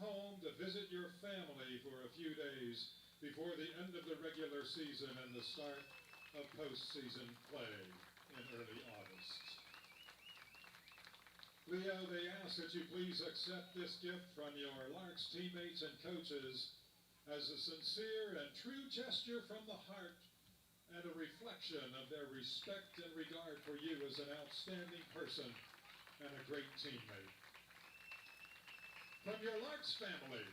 home to visit your family for a few days before the end of the regular season and the start of postseason play in early August. Leo, they ask that you please accept this gift from your Larks teammates and coaches as a sincere and true gesture from the heart and a reflection of their respect and regard for you as an outstanding person and a great teammate. From your Larks family,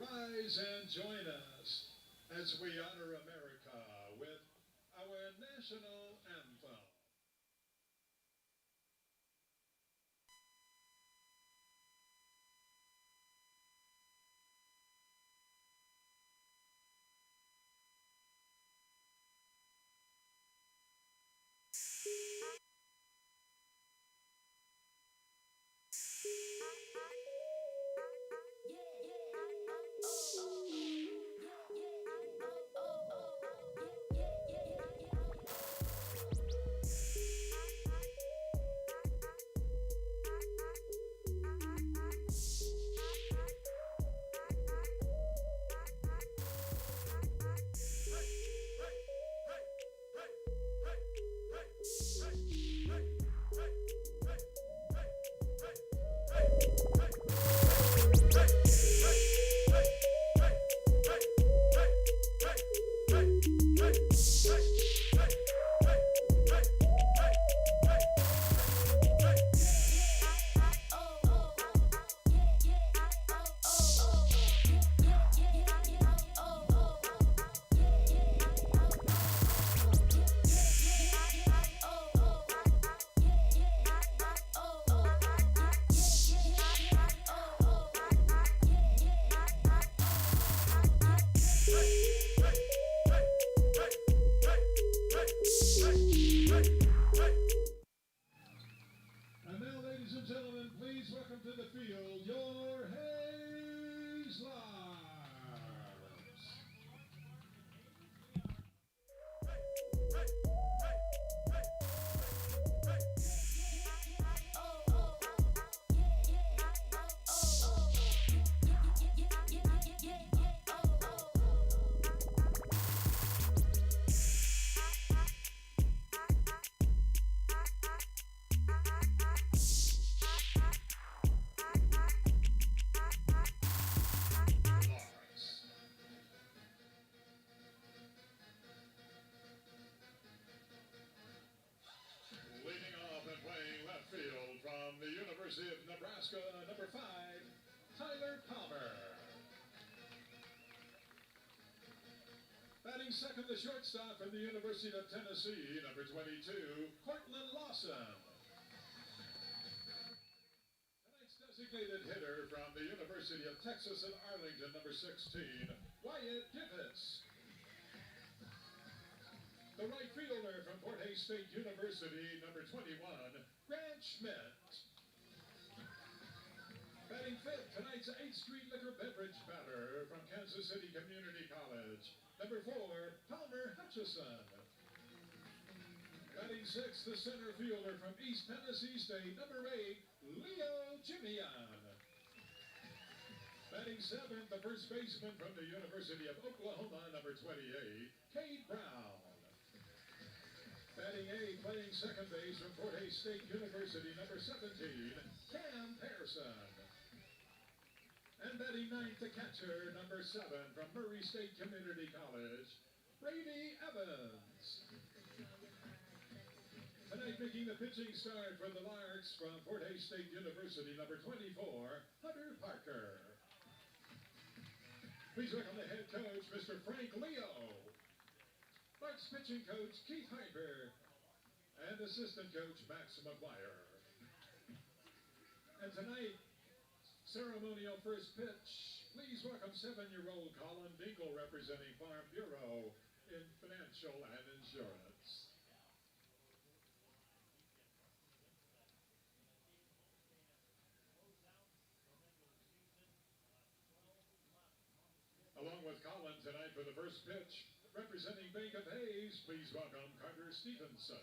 rise and join us as we honor America with our national anthem. Number 5, Tyler Palmer. Batting second, the shortstop from the University of Tennessee, number 22, Cortland Lawson. Tonight's designated designated hitter from the University of Texas at Arlington, number 16, Wyatt Divis. The right fielder from Fort Hays State University, number 21, Grant Schmidt. Batting fifth, tonight's 8th Street Liquor Beverage batter from Kansas City Community College, number 4, Palmer Hutchison. Batting sixth, the center fielder from East Tennessee State, number 8, Leo Jimian. Batting seventh, the first baseman from the University of Oklahoma, number 28, Cade Brown. Batting eighth, playing second base from Fort Hays State University, number 17, Cam Pearson. And batting ninth, the catcher, number 7, from Murray State Community College, Brady Evans. Tonight making the pitching start for the Larks from Fort Hays State University, number 24, Hunter Parker. Please welcome the head coach, Mr. Frank Leo. Larks pitching coach, Keith Hyper. And assistant coach, Max McGuire. And tonight, ceremonial first pitch. Please welcome 7-year-old Colin Dingle, representing Farm Bureau in Financial and Insurance. Along with Colin tonight for the first pitch, representing Bank of Hays, please welcome Carter Stevenson.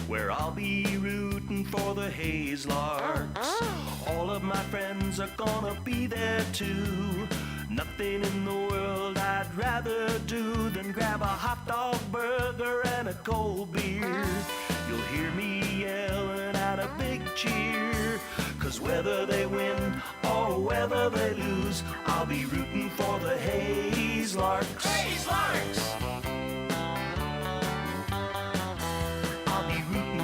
Where I'll be rooting for the Hays Larks. All of my friends are gonna be there too. Nothing in the world I'd rather do than grab a hot dog burger and a cold beer. You'll hear me yelling out a big cheer, 'cause whether they win or whether they lose, I'll be rooting for the Hays Larks. Hays Larks!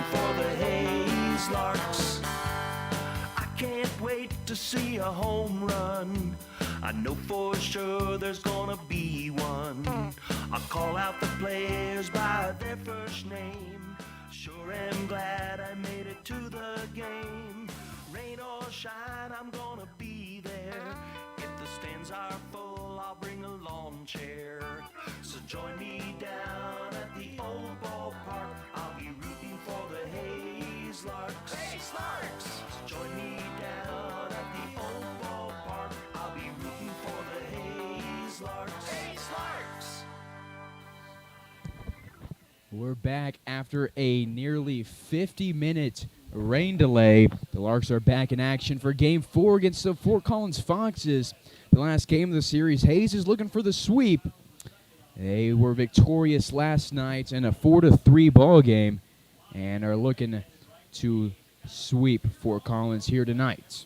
For the Hays Larks. I can't wait to see a home run. I know for sure there's gonna be one. I'll call out the players by their first name. Sure am glad I made it to the game. Rain or shine, I'm gonna be there. If the stands are full, I'll bring a lawn chair. So join me down at the old ballpark. I'll be rooting for the Hays Larks. Hays Larks! So join me down at the old ballpark. I'll be rooting for the Hays Larks. Hays Larks! We're back after a nearly 50-minute rain delay. The Larks are back in action for Game 4 against the Fort Collins Foxes. The last game of the series, Hays is looking for the sweep. They were victorious last night in a 4-3 ball game and are looking to sweep for Collins here tonight.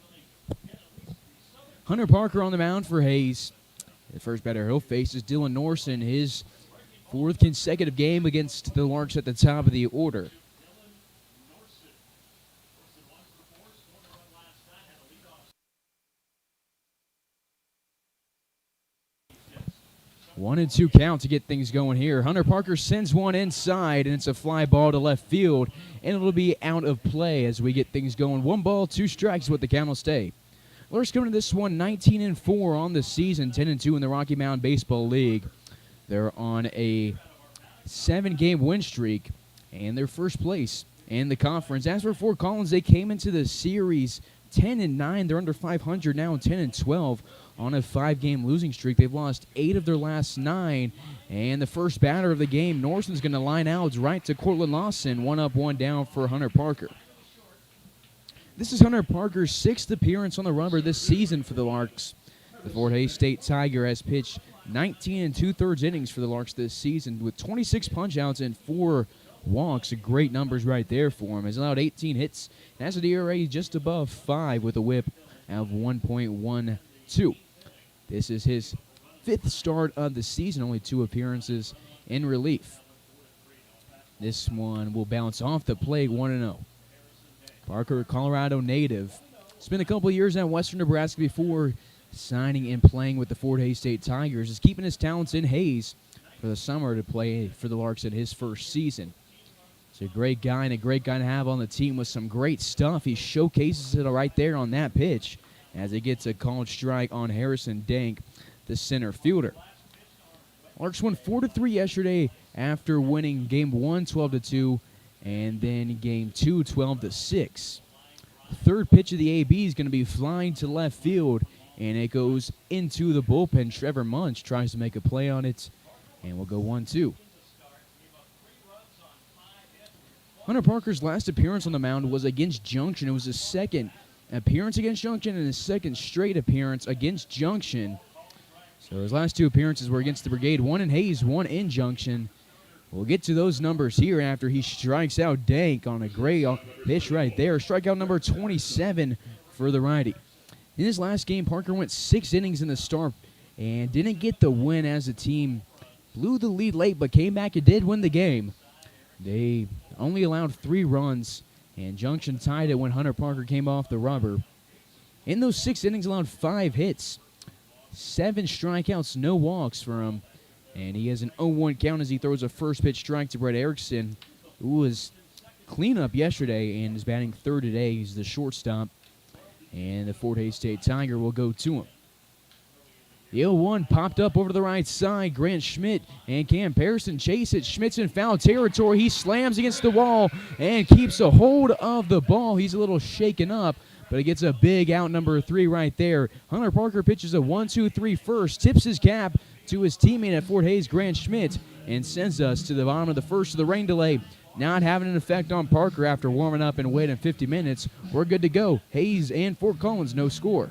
Hunter Parker on the mound for Hayes. The first batter he'll face is Dylan Norson, his 4th consecutive game against the Larks at the top of the order. One and two count to get things going here. Hunter Parker sends one inside, and it's a fly ball to left field, and it'll be out of play as we get things going. 1 ball, 2 strikes, what the count will stay. Larks coming to this one 19-4 on the season, 10-2 in the Rocky Mountain Baseball League. They're on a 7-game win streak, and they're first place in the conference. As for Fort Collins, they came into the series 10-9. They're under 500 now, 10-12 on a 5-game losing streak. They've lost 8 of their last 9, and the first batter of the game, Norson's going to line out right to Cortland Lawson, 1 up, 1 down for Hunter Parker. This is Hunter Parker's 6th appearance on the rubber this season for the Larks. The Fort Hays State Tiger has pitched 19 2/3 innings for the Larks this season with 26 punch-outs and 4 walks. Great numbers right there for him. Has allowed 18 hits and has an ERA just above 5 with a whip of 1.12. This is his 5th start of the season, only 2 appearances in relief. This one will bounce off the plate, 1-0. Parker, Colorado native. Spent a couple years at Western Nebraska before signing and playing with the Fort Hays State Tigers. Is keeping his talents in Hays for the summer to play for the Larks in his first season. He's a great guy and a great guy to have on the team with some great stuff. He showcases it right there on that pitch as he gets a called strike on Harrison Dank, the center fielder. Larks won 4-3 yesterday after winning Game 1 12-2 and then Game 2 12-6. The third pitch of the AB is going to be flying to left field, and it goes into the bullpen. Trevor Munch tries to make a play on it, and we'll go 1-2. Hunter Parker's last appearance on the mound was against Junction. It was his 2nd appearance against Junction and his 2nd straight appearance against Junction. So his last 2 appearances were against the Brigade, 1 in Hays, 1 in Junction. We'll get to those numbers here after he strikes out Dank on a great pitch right there. Strikeout number 27 for the righty. In his last game, Parker went 6 innings in the start and didn't get the win as the team blew the lead late but came back and did win the game. They only allowed 3 runs, and Junction tied it when Hunter Parker came off the rubber. In those 6 innings, allowed 5 hits, 7 strikeouts, no walks for him, and he has an 0-1 count as he throws a first pitch strike to Brett Erickson, who was cleanup yesterday and is batting 3rd today. He's the shortstop, and the Fort Hays State Tiger will go to him. The 0-1 popped up over to the right side. Grant Schmidt and Cam Pearson chase it. Schmidt's in foul territory. He slams against the wall and keeps a hold of the ball. He's a little shaken up, but he gets a big out, number 3 right there. Hunter Parker pitches a 1-2-3 first, tips his cap to his teammate at Fort Hays, Grant Schmidt, and sends us to the bottom of the first of the rain delay. Not having an effect on Parker after warming up and waiting 50 minutes. We're good to go. Hays and Fort Collins, no score.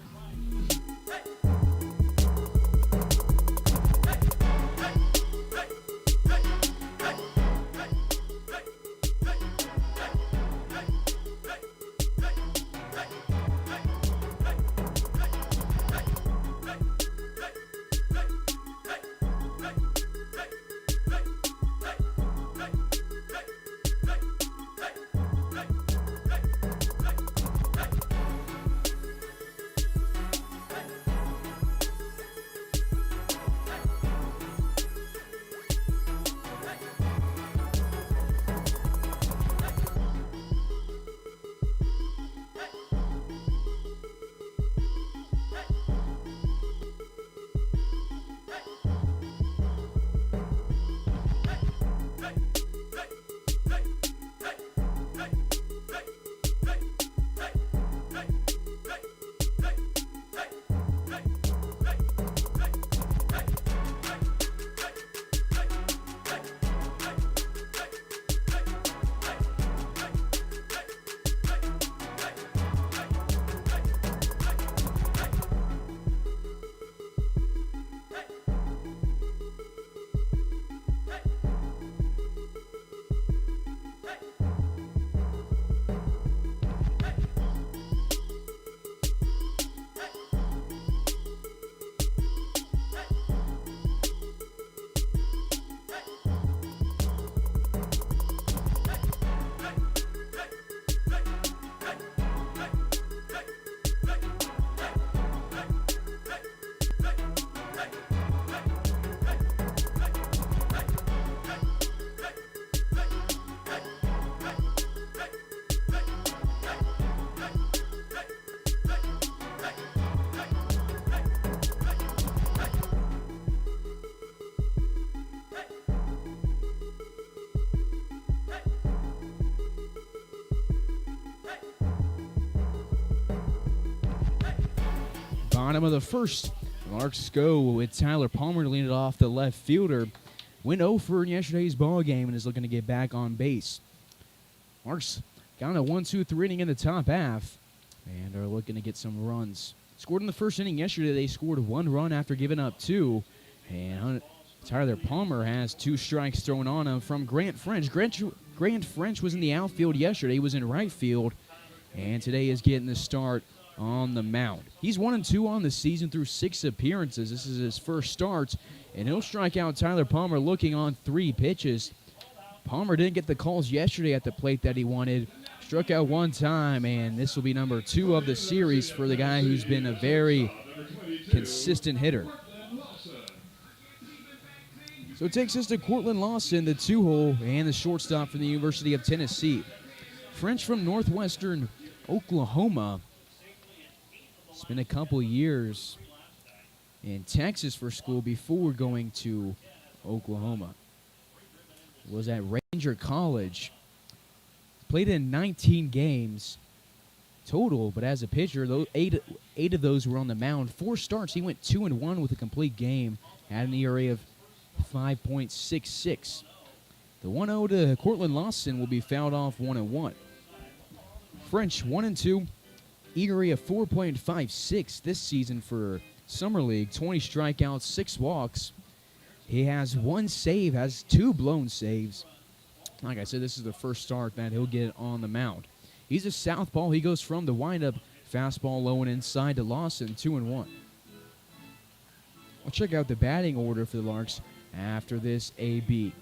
bottom of the first. The Larks go with Tyler Palmer to lead it off the left fielder. Went 0 for in yesterday's ball game and is looking to get back on base. Larks got a 1-2-3 inning in the top half and are looking to get some runs. Scored in the first inning yesterday. They scored 1 run after giving up 2. And Tyler Palmer has 2 strikes thrown on him from Grant French. Grant French was in the outfield yesterday. He was in right field. And today is getting the start on the mound. He's 1-2 on the season through 6 appearances. This is his first start. And he'll strike out Tyler Palmer looking on 3 pitches. Palmer didn't get the calls yesterday at the plate that he wanted. Struck out 1 time, and this will be number 2 of the series for the guy who's been a very consistent hitter. So it takes us to Cortland Lawson, the 2-hole, and the shortstop from the University of Tennessee. French from Northwestern Oklahoma. Spent a couple years in Texas for school before going to Oklahoma. Was at Ranger College. Played in 19 games total, but as a pitcher, eight of those were on the mound. 4 starts, he went 2-1 with a complete game. Had an ERA of 5.66. The 1-0 to Cortland Lawson will be fouled off 1-1. French 1-2, ERA of 4.56 this season for Summer League. 20 strikeouts, 6 walks. He has 1 save, has 2 blown saves. Like I said, this is the first start that he'll get on the mound. He's a southpaw. He goes from the windup, fastball low and inside to Lawson, 2-1. We'll check out the batting order for the Larks after this AB.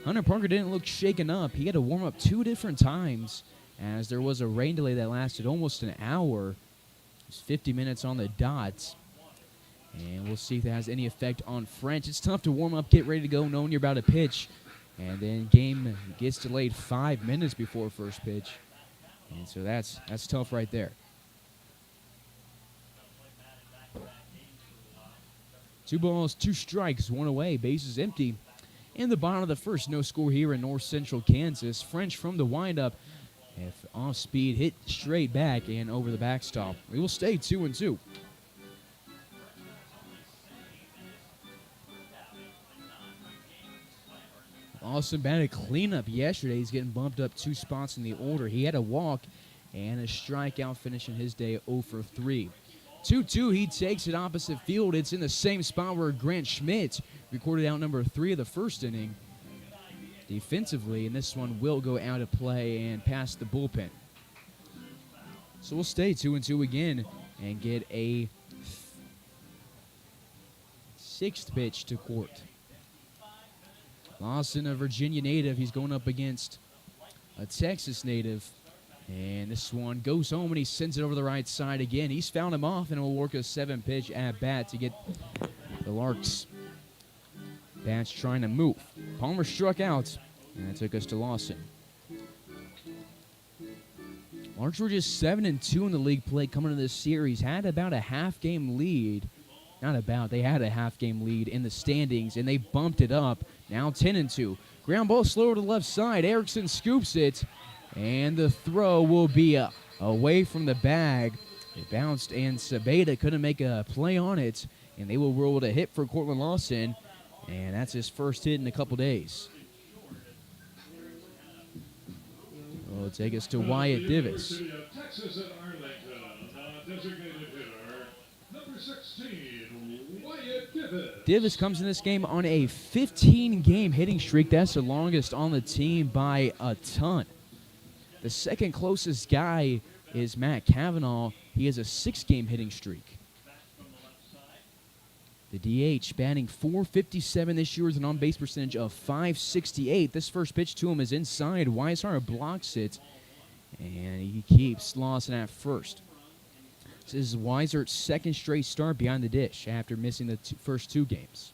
Hunter Parker didn't look shaken up. He had to warm up 2 different times as there was a rain delay that lasted almost an hour. It was 50 minutes on the dot. And we'll see if that has any effect on French. It's tough to warm up, get ready to go, knowing you're about to pitch. And then game gets delayed 5 minutes before first pitch. And so that's tough right there. 2 balls, 2 strikes, 1 away, bases empty. In the bottom of the first, no score here in North Central Kansas. French from the windup, off speed, hit straight back and over the backstop. We will stay 2-2. Lawson batted cleanup yesterday. He's getting bumped up 2 spots in the order. He had a walk and a strikeout, finishing his day 0 for 3. 2-2, he takes it opposite field. It's in the same spot where Grant Schmidt recorded out number 3 of the first inning defensively, and this one will go out of play and past the bullpen. So we'll stay 2-2 again and get a 6th pitch to Court. Lawson, a Virginia native. He's going up against a Texas native. And this one goes home, and he sends it over the right side again. He's found him off, and will work a 7-pitch at-bat to get the Larks. Bats trying to move. Palmer struck out, and that took us to Lawson. Larks were just 7-2 in the league play coming into this series. Had about a half-game lead. Not about. They had a half-game lead in the standings, and they bumped it up. Now 10-2. Ground ball slow to the left side. Erickson scoops it, and the throw will be away from the bag. It bounced, and Sabeda couldn't make a play on it, and they will roll it a hit for Cortland Lawson, and that's his first hit in a couple days. Will take us to Wyatt Divis. Texas at Arlington, designated hitter, number 16, Wyatt Divis. Divis comes in this game on a 15-game hitting streak. That's the longest on the team by a ton. The second closest guy is Matt Cavanaugh. He has a 6-game hitting streak. The DH batting .457 this year with an on-base percentage of .568. This first pitch to him is inside. Weishaupt blocks it, and he keeps Lawson at first. This is Weisert's second straight start behind the dish after missing the first 2 games.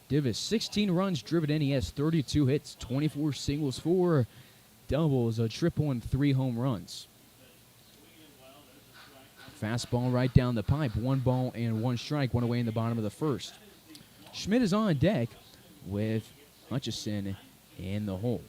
Divis, 16 runs driven in. He has 32 hits, 24 singles, 4 doubles, a triple, and 3 home runs. Fastball right down the pipe. 1 ball and 1 strike. 1 away in the bottom of the first. Schmidt is on deck with Hutchison in the hole.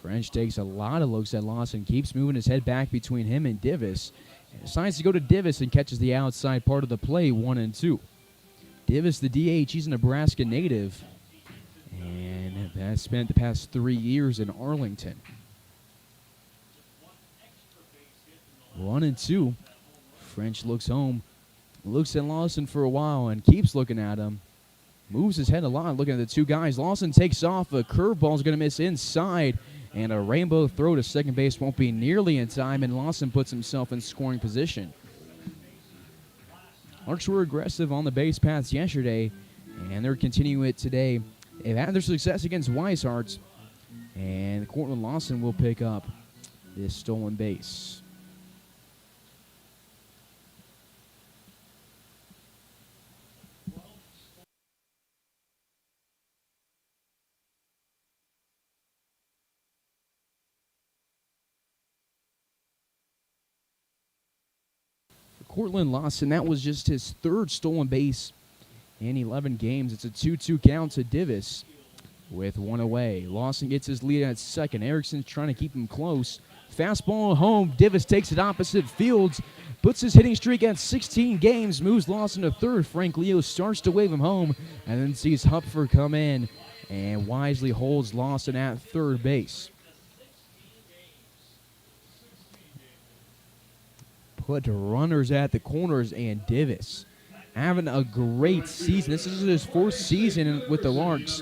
French takes a lot of looks at Lawson, keeps moving his head back between him and Divis. And decides to go to Divis and catches the outside part of the play, 1-2. Divis, the DH, he's a Nebraska native and has spent the past 3 years in Arlington. 1-2. French looks home, looks at Lawson for a while and keeps looking at him. Moves his head a lot, looking at the two guys. Lawson takes off. A curveball is going to miss inside. And a rainbow throw to second base won't be nearly in time, and Lawson puts himself in scoring position. Larks were aggressive on the base paths yesterday, and they're continuing it today. They've had their success against Weishardt, and Cortland Lawson will pick up this stolen base. Cortland Lawson, that was just his third stolen base in 11 games. It's a 2-2 count to Divis with one away. Lawson gets his lead at second. Erickson's trying to keep him close. Fastball home. Divis takes it opposite fields. Puts his hitting streak at 16 games. Moves Lawson to third. Frank Leo starts to wave him home and then sees Hupfer come in and wisely holds Lawson at third base. Put runners at the corners, and Divis having a great season. This is his fourth season with the Larks.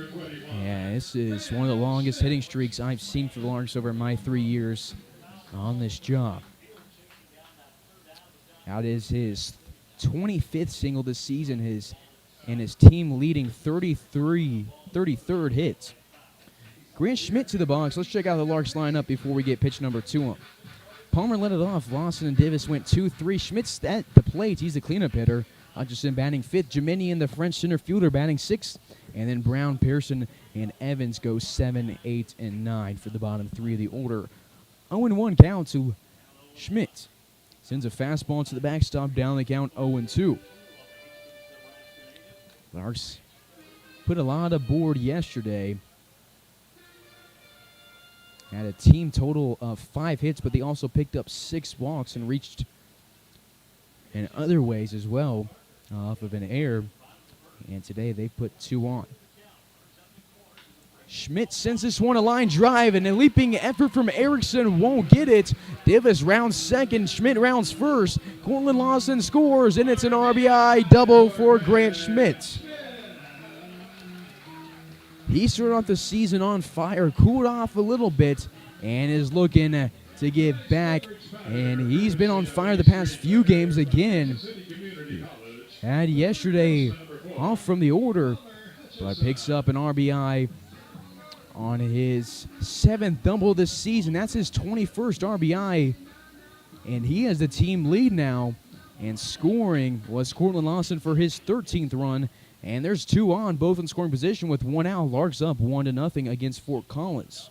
Yeah, this is one of the longest hitting streaks I've seen for the Larks over my 3 years on this job. Out is his 25th single this season, and his team leading 33rd hit. Grant Schmidt to the box. Let's check out the Larks lineup before we get pitch number 2 on. Palmer led it off. Lawson and Divis went 2-3. Schmidt's at the plate. He's the cleanup hitter. Hutchison batting 5th. Jiminian, the French center fielder, batting 6th. And then Brown, Pearson, and Evans go 7, 8, and 9 for the bottom 3 of the order. 0-1 count to Schmidt. Sends a fastball to the backstop, down the count 0-2. Larks put a lot aboard yesterday. Had a team total of 5 hits, but they also picked up 6 walks and reached in other ways as well off of an error. And today they put 2 on. Schmidt sends this one a line drive, and a leaping effort from Erickson won't get it. Divis rounds second, Schmidt rounds first. Cortland Lawson scores, and it's an RBI double for Grant Schmidt. He started off the season on fire, cooled off a little bit, and is looking to get back. And he's been on fire the past few games again. Had yesterday off from the order, but picks up an RBI on his 7th double this season. That's his 21st RBI, and he has the team lead now. And scoring was Cortland Lawson for his 13th run. And there's 2 on, both in scoring position with 1 out. Larks up 1-0 against Fort Collins.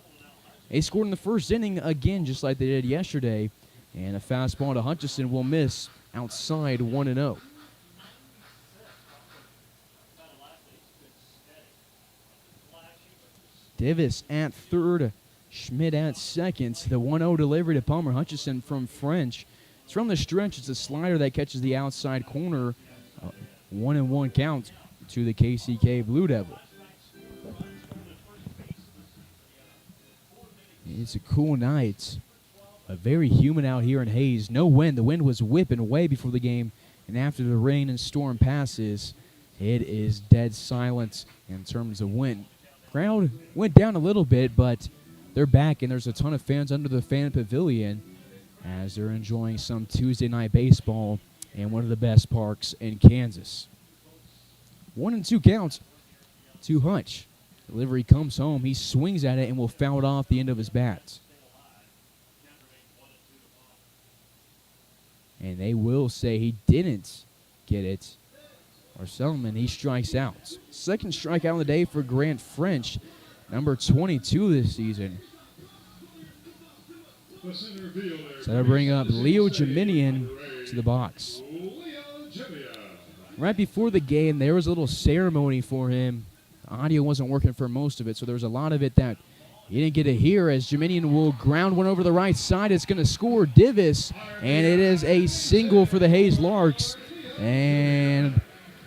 They scored in the first inning again, just like they did yesterday. And a fastball to Hutchison will miss outside 1-0. Divis at third, Schmidt at second. The 1-0 delivery to Palmer Hutchison from French. It's from the stretch. It's a slider that catches the outside corner. 1-1 count to the KCK Blue Devil. It's a cool night. Very humid out here in Hayes. No wind. The wind was whipping way before the game. And after the rain and storm passes, it is dead silent in terms of wind. Crowd went down a little bit, but they're back, and there's a ton of fans under the fan pavilion as they're enjoying some Tuesday night baseball in one of the best parks in Kansas. 1-2 counts to Hutch. Delivery comes home. He swings at it and will foul it off the end of his bat. And they will say he didn't get it. Or Selman, he strikes out. Second strikeout of the day for Grant French, number 22 this season. So they'll bring up Leo Jiminian to the box. Right before the game, there was a little ceremony for him. The audio wasn't working for most of it, so there was a lot of it that He didn't get a here as Dominion will ground one over the right side. It's going to score Divis, and it is a single for the Hayes Larks. And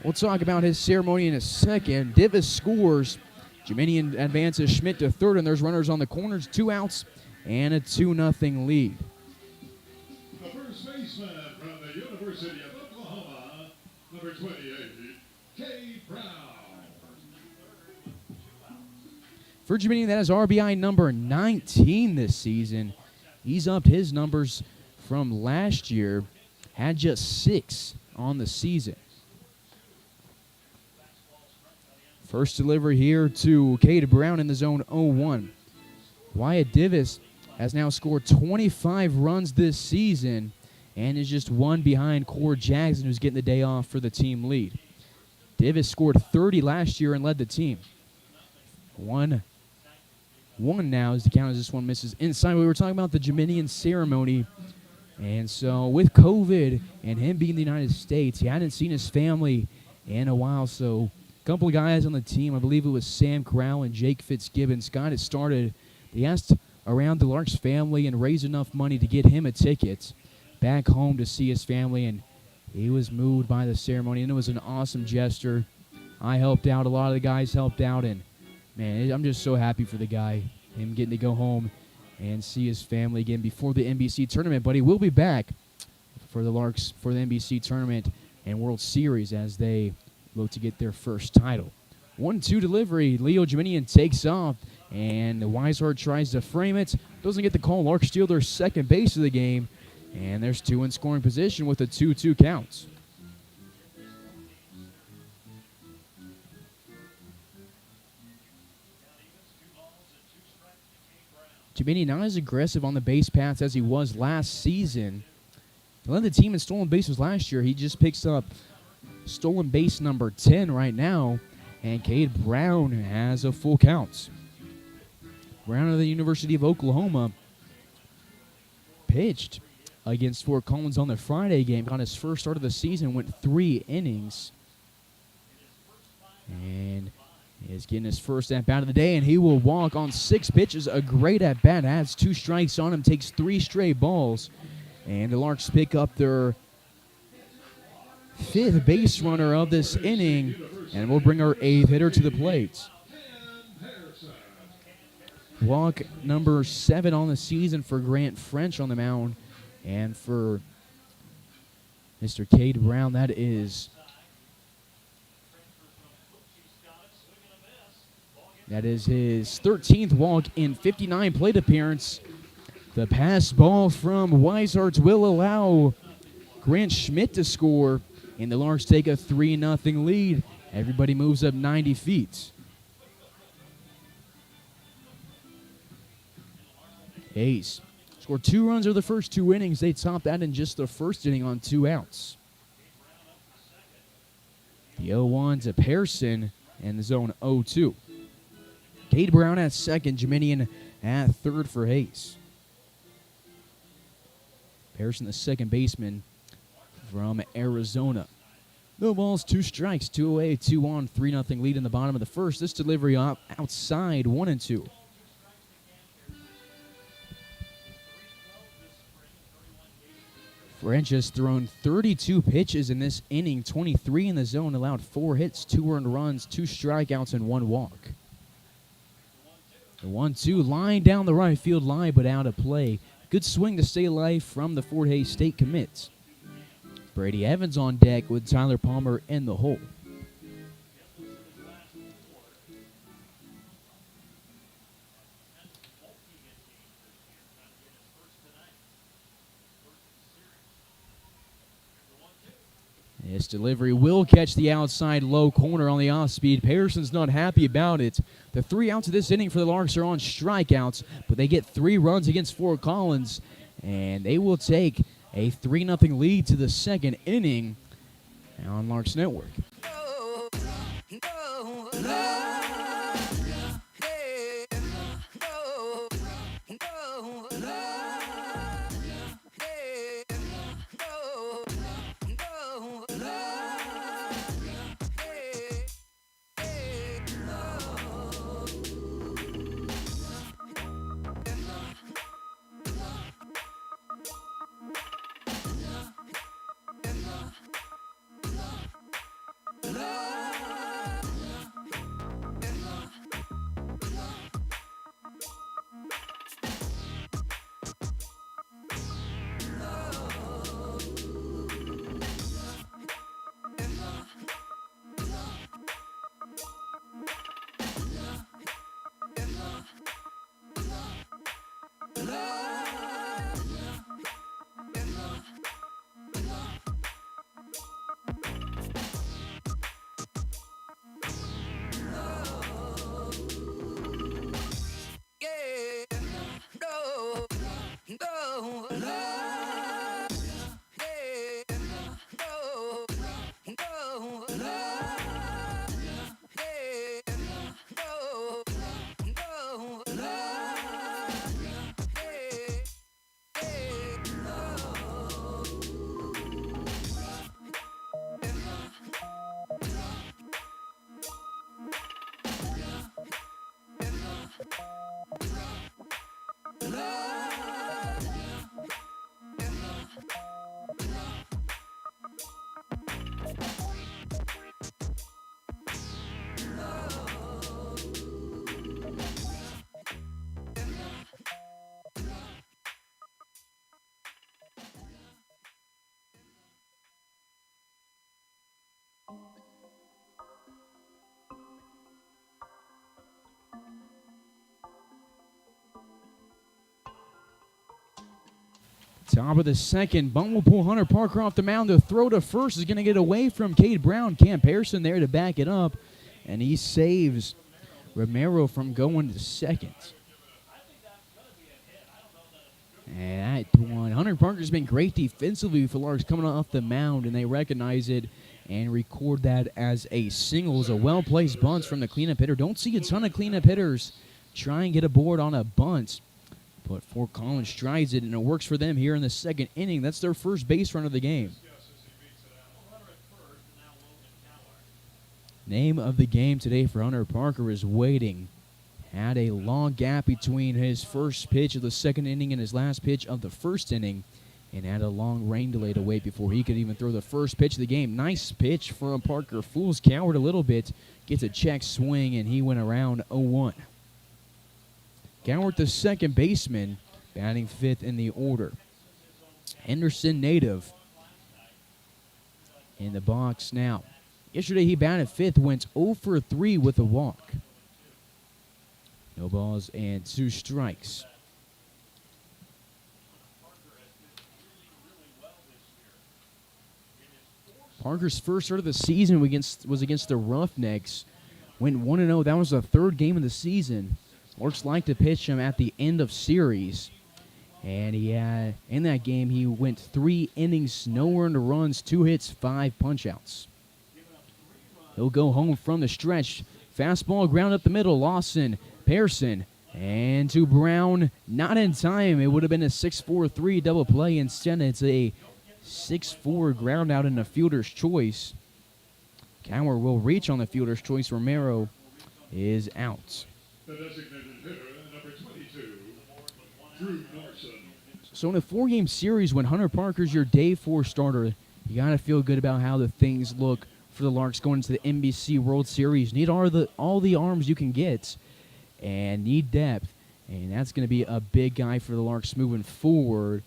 we'll talk about his ceremony in a second. Divis scores. Dominion advances Schmidt to third, and there's runners on the corners, 2 outs, and a 2-0 lead. The first baseman from the University of Oklahoma, number 28, Cade Brown. For Dominion, that is RBI number 19 this season. He's upped his numbers from last year, had just 6 on the season. First delivery here to Cade Brown in the zone 0-1. Wyatt Divis has now scored 25 runs this season and is just 1 behind Core Jackson, who's getting the day off for the team lead. Divis scored 30 last year and led the team. 1-1 now as the count as this one misses inside. We were talking about the Dominion ceremony. And so with COVID and him being in the United States, he hadn't seen his family in a while. So a couple of guys on the team, I believe it was Sam Crowl and Jake Fitzgibbons, got it started. They asked around the Larks family and raised enough money to get him a ticket back home to see his family. And he was moved by the ceremony, and it was an awesome gesture. I helped out. A lot of the guys helped out. And, man, I'm just so happy for the guy, him getting to go home and see his family again before the NBC tournament. But he will be back for the Larks for the NBC tournament and World Series as they look to get their first title. 1-2 delivery. Leo Dominion takes off, and Weishart tries to frame it. Doesn't get the call. Larks steal their second base of the game, and there's 2 in scoring position with a 2-2 count. Dominion not as aggressive on the base paths as he was last season. He led the team in stolen bases last year. He just picks up stolen base number 10 right now, and Cade Brown has a full count. Brown of the University of Oklahoma pitched against Fort Collins on the Friday game. Got his first start of the season, went 3 innings. And is getting his first at-bat of the day, and he will walk on 6 pitches. A great at-bat, adds 2 strikes on him, takes 3 straight balls. And the Larks pick up their 5th base runner of this inning, and we'll bring our 8th hitter to the plate. Walk number 7 on the season for Grant French on the mound. And for Mr. Cade Brown, that is his 13th walk in 59 plate appearance. The pass ball from Weishart will allow Grant Schmidt to score, and the Larks take a 3-0 lead. Everybody moves up 90 feet. Hayes scored 2 runs over the first 2 innings. They topped that in just the first inning on 2 outs. The 0-1 to Pearson and the zone 0-2. Cade Brown at second, Dominion at third for Hayes. Pearson, the second baseman from Arizona. No balls, 2 strikes, 2 away, 2 on, 3-0 lead in the bottom of the first. This delivery outside, 1-2. French has thrown 32 pitches in this inning, 23 in the zone, allowed 4 hits, 2 earned runs, 2 strikeouts, and 1 walk. The 1-2 line down the right field line, but out of play. Good swing to stay alive from the Fort Hays State commits. Brady Evans on deck with Tyler Palmer in the hole. This delivery will catch the outside low corner on the off-speed. Pearson's not happy about it. The 3 outs of this inning for the Larks are on strikeouts, but they get 3 runs against Fort Collins, and they will take a 3-0 lead to the second inning on Larks Network. Top of the second, Bunt will pull Hunter Parker off the mound. The throw to first is going to get away from Cade Brown. Cam Pearson there to back it up, and he saves Romero from going to second. And that one, Hunter Parker's been great defensively for Larks coming off the mound, and they recognize it and record that as a single. It's a well-placed bunt from the cleanup hitter. Don't see a ton of cleanup hitters try and get aboard on a bunt, but Fort Collins tries it, and it works for them here in the second inning. That's their first base run of the game. Name of the game today for Hunter Parker is waiting. Had a long gap between his first pitch of the second inning and his last pitch of the first inning, and had a long rain delay to wait before he could even throw the first pitch of the game. Nice pitch from Parker. Fools Coward a little bit. Gets a check swing, and he went around 0-1. Coward, the second baseman, batting fifth in the order. Henderson native in the box now. Yesterday he batted fifth, went 0 for 3 with a walk. No balls and 2 strikes. Parker's first start of the season was against the Roughnecks. Went 1-0. That was the third game of the season. Larks like to pitch him at the end of series. And in that game, he went 3 innings, no earned runs, 2 hits, 5 punch-outs. He'll go home from the stretch. Fastball ground up the middle. Lawson, Pearson, and to Brown. Not in time. It would have been a 6-4-3 double play. Instead, it's a 6-4 ground out in the fielder's choice. Coward will reach on the fielder's choice. Romero is out. The designated hitter, number 22, Drew Norson. So in a 4-game series, when Hunter Parker's your day 4 starter, you got to feel good about how the things look for the Larks going into the NBC World Series. Need all the arms you can get, and need depth. And that's going to be a big guy for the Larks moving forward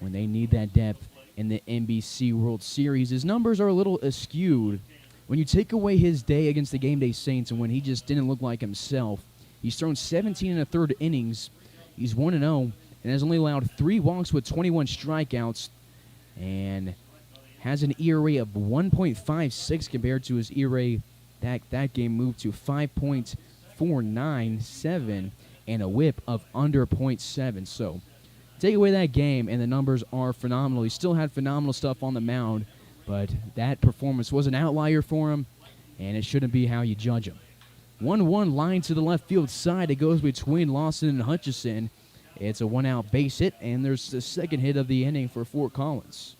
when they need that depth in the NBC World Series. His numbers are a little askewed. When you take away his day against the Game Day Saints and when he just didn't look like himself, he's thrown 17 1/3 innings. He's 1-0 and has only allowed 3 walks with 21 strikeouts, and has an ERA of 1.56 compared to his ERA that game moved to 5.497 and a whip of under .7. So take away that game and the numbers are phenomenal. He still had phenomenal stuff on the mound, but that performance was an outlier for him, and it shouldn't be how you judge him. 1-1 line to the left field side. It goes between Lawson and Hutchison. It's a 1-out base hit, and there's the second hit of the inning for Fort Collins.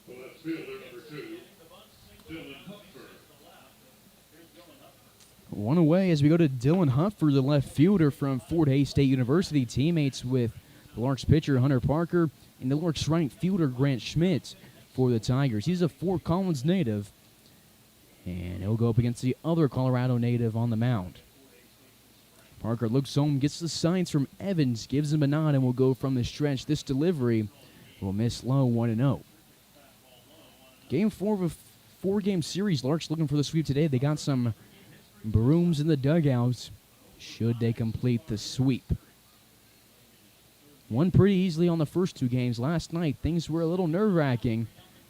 The left fielder, number 2, Dylan Hupfer. One away as we go to Dylan Hupfer, the left fielder from Fort Hays State University, teammates with the Larks pitcher Hunter Parker and the Larks right fielder Grant Schmidt for the Tigers. He's a Fort Collins native, and he'll go up against the other Colorado native on the mound. Parker looks home, gets the signs from Evans, gives him a nod, and will go from the stretch. This delivery will miss low, 1-0. Game 4 of a 4-game series. Larks looking for the sweep today. They got some brooms in the dugouts should they complete the sweep. Won pretty easily on the first 2 games. Last night, things were a little nerve-wracking,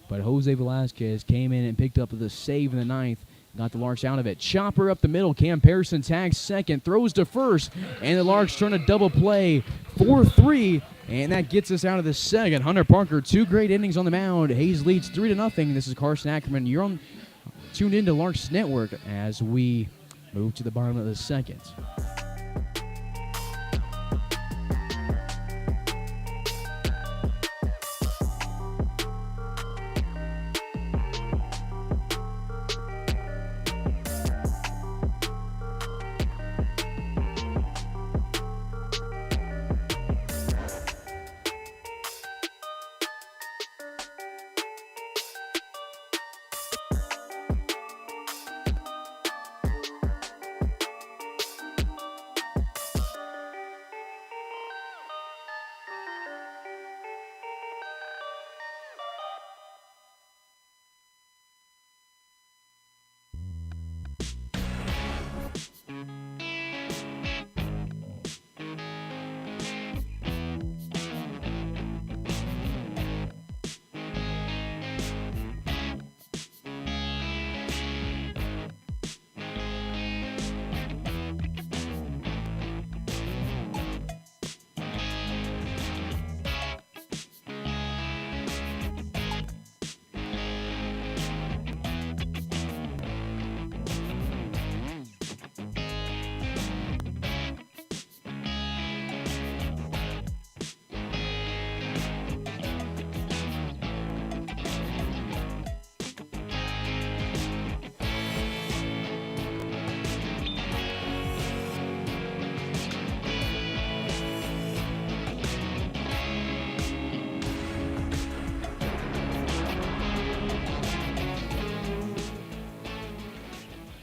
but Jose Velasquez came in and picked up the save in the 9th. Got the Larks out of it. Chopper up the middle. Cam Pearson tags second. Throws to first. And the Larks turn a double play. 4-3. And that gets us out of the second. Hunter Parker, 2 great innings on the mound. Hayes leads 3-0. This is Carson Ackerman. You're tuned into Larks Network as we move to the bottom of the second.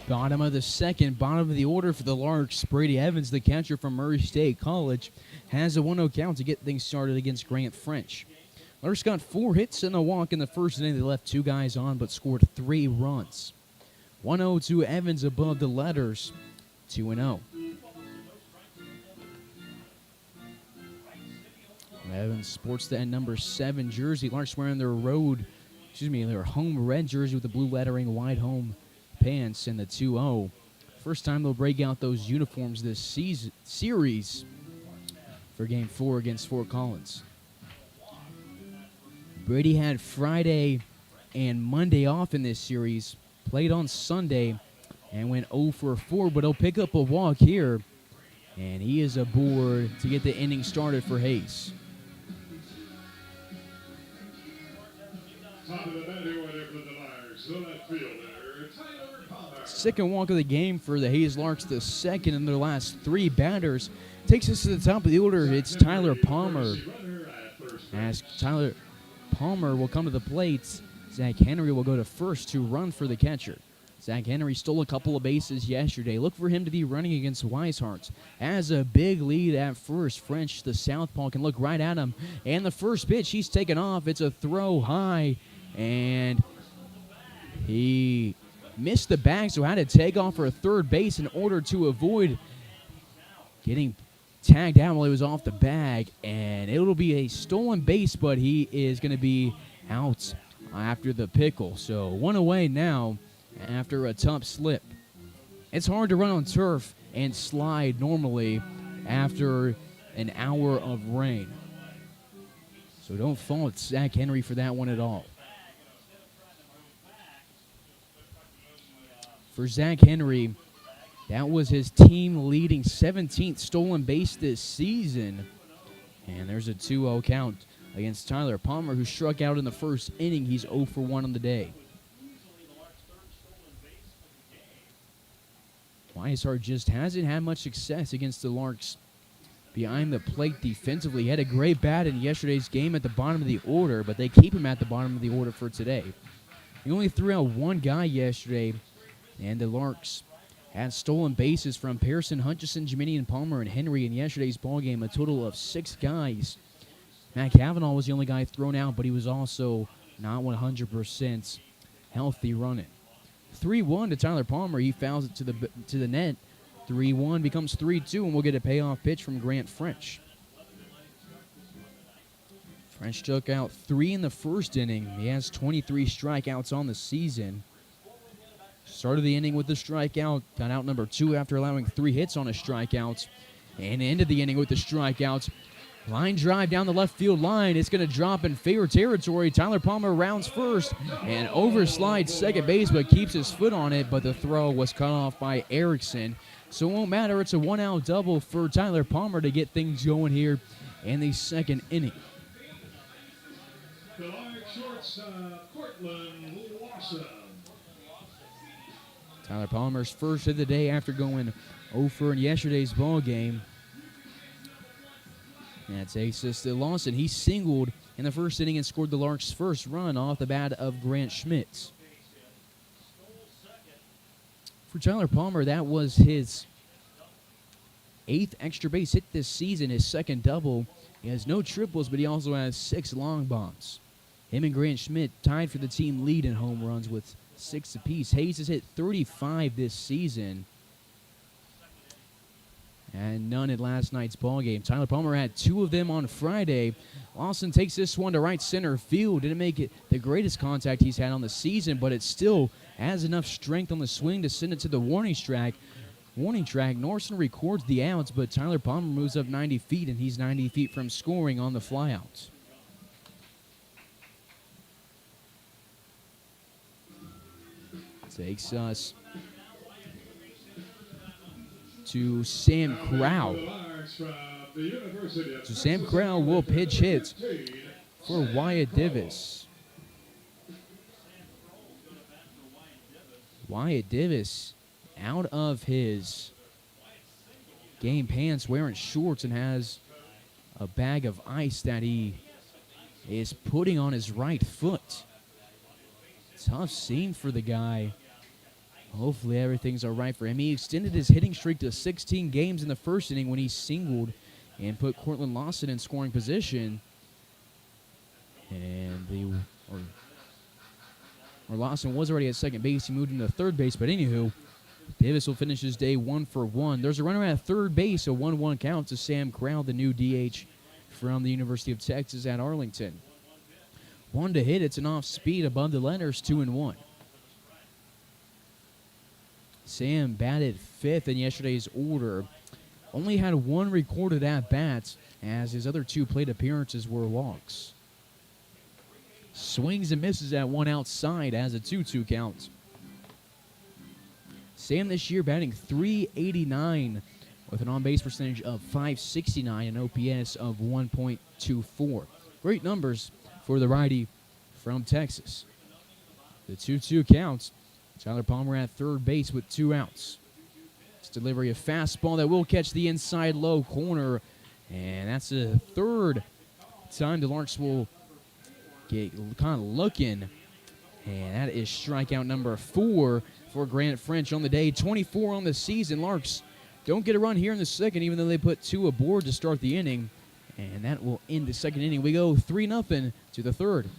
Bottom of the second, bottom of the order for the Larks. Brady Evans, the catcher from Murray State College, has a 1-0 count to get things started against Grant French. Larks got 4 hits and a walk in the first inning. They left 2 guys on but scored 3 runs. 1-0 to Evans above the letters, 2-0. Evans sports that number 7 jersey. Larks wearing their their home red jersey with the blue lettering, white home pants, and the 2-0. First time they'll break out those uniforms this series for Game 4 against Fort Collins. Brady had Friday and Monday off in this series, played on Sunday, and went 0 for 4, but he'll pick up a walk here, and he is aboard to get the inning started for Hayes. Top of the batting order for the Larks, the left fielder, Tyler Palmer. Second walk of the game for the Hayes Larks, the second in their last 3 batters. Takes us to the top of the order. It's Tyler Palmer. As Tyler Palmer will come to the plate, Zach Henry will go to first to run for the catcher. Zach Henry stole a couple of bases yesterday. Look for him to be running against Weishart. Has a big lead at first. French, the southpaw, can look right at him. And the first pitch, he's taken off. It's a throw high. And he missed the bag, so had to take off for a third base in order to avoid getting tagged out while he was off the bag. And it'll be a stolen base, but he is going to be out after the pickle. So 1 away now after a tough slip. It's hard to run on turf and slide normally after an hour of rain. So don't fault Zach Henry for that one at all. For Zach Henry, that was his team-leading 17th stolen base this season. And there's a 2-0 count against Tyler Palmer, who struck out in the first inning. He's 0 for 1 on the day. Weishart just hasn't had much success against the Larks behind the plate defensively. He had a great bat in yesterday's game at the bottom of the order, but they keep him at the bottom of the order for today. He only threw out 1 guy yesterday, and the Larks had stolen bases from Pearson, Hutchison, Jiminian, Palmer, and Henry in yesterday's ballgame, a total of 6 guys. Matt Cavanaugh was the only guy thrown out, but he was also not 100% healthy running. 3-1 to Tyler Palmer. He fouls it to the net. 3-1 becomes 3-2, and we'll get a payoff pitch from Grant French. French took out 3 in the first inning. He has 23 strikeouts on the season. Started the inning with a strikeout, got out number 2 after allowing 3 hits on his strikeouts, and ended the inning with the strikeouts. Line drive down the left field line. It's going to drop in favor territory. Tyler Palmer rounds first and overslides second base, but keeps his foot on it, but the throw was cut off by Erickson. So it won't matter. It's a 1-out double for Tyler Palmer to get things going here in the second inning. The Larks shortstop, Cortland Lawson. Tyler Palmer's first of the day after going 0 for in yesterday's ball game. That takes us to Lawson. He singled in the first inning and scored the Larks' first run off the bat of Grant Schmitz. For Tyler Palmer, that was his 8th extra base hit this season, his second double. He has no triples, but he also has 6 long bombs. Him and Grant Schmidt tied for the team lead in home runs with 6 apiece. Hayes has hit 35 this season, and none in last night's ballgame. Tyler Palmer had 2 of them on Friday. Lawson takes this one to right center field. Didn't make it the greatest contact he's had on the season, but it still has enough strength on the swing to send it to the warning track. Norson records the outs, but Tyler Palmer moves up 90 feet, and he's 90 feet from scoring on the flyout. Takes us to Sam Crowl. So Sam Crowl will pitch hit for Wyatt Divis. Wyatt Divis out of his game pants, wearing shorts, and has a bag of ice that he is putting on his right foot. Tough scene for the guy. Hopefully everything's all right for him. He extended his hitting streak to 16 games in the first inning when he singled and put Cortland Lawson in scoring position. And Lawson was already at second base. He moved into third base, but anywho, Davis will finish his day 1 for 1. There's a runner at third base, a 1-1 count to Sam Crowl, the new DH from the University of Texas at Arlington. One to hit, it's an off speed above the letters, 2-1. Sam batted fifth in yesterday's order. Only had one recorded at bats, as his other two plate appearances were walks. Swings and misses at one outside as a 2-2 count. Sam this year batting .389 with an on-base percentage of .569 and OPS of 1.24. Great numbers for the righty from Texas. The 2-2 counts. Tyler Palmer at third base with 2 outs. It's delivery of fastball that will catch the inside low corner. And that's the third time the Larks will get kind of looking. And that is strikeout number 4 for Grant French on the day. 24 on the season. Larks don't get a run here in the second, even though they put 2 aboard to start the inning. And that will end the second inning. We go 3-0 to the third.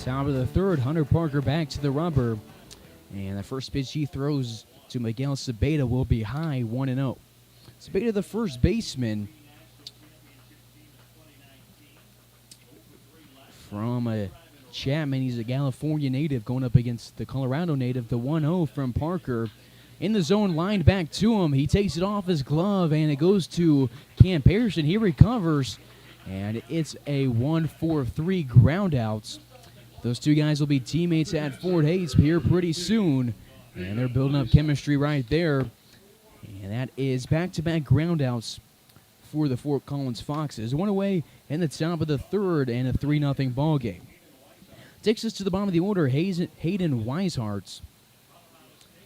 Top of the third, Hunter Parker back to the rubber. And the first pitch he throws to Miguel Cepeda will be high, 1-0. Cepeda, the first baseman from Chapman. He's a California native going up against the Colorado native. The 1-0 from Parker. In the zone, lined back to him. He takes it off his glove, and it goes to Cam Pearson. He recovers, and it's a 1-4-3 ground outs. Those two guys will be teammates at Fort Hays here pretty soon, and they're building up chemistry right there. And that is back-to-back groundouts for the Fort Collins Foxes. One away in the top of the third and a 3-0 ball game. Takes us to the bottom of the order, Hayden Weishart.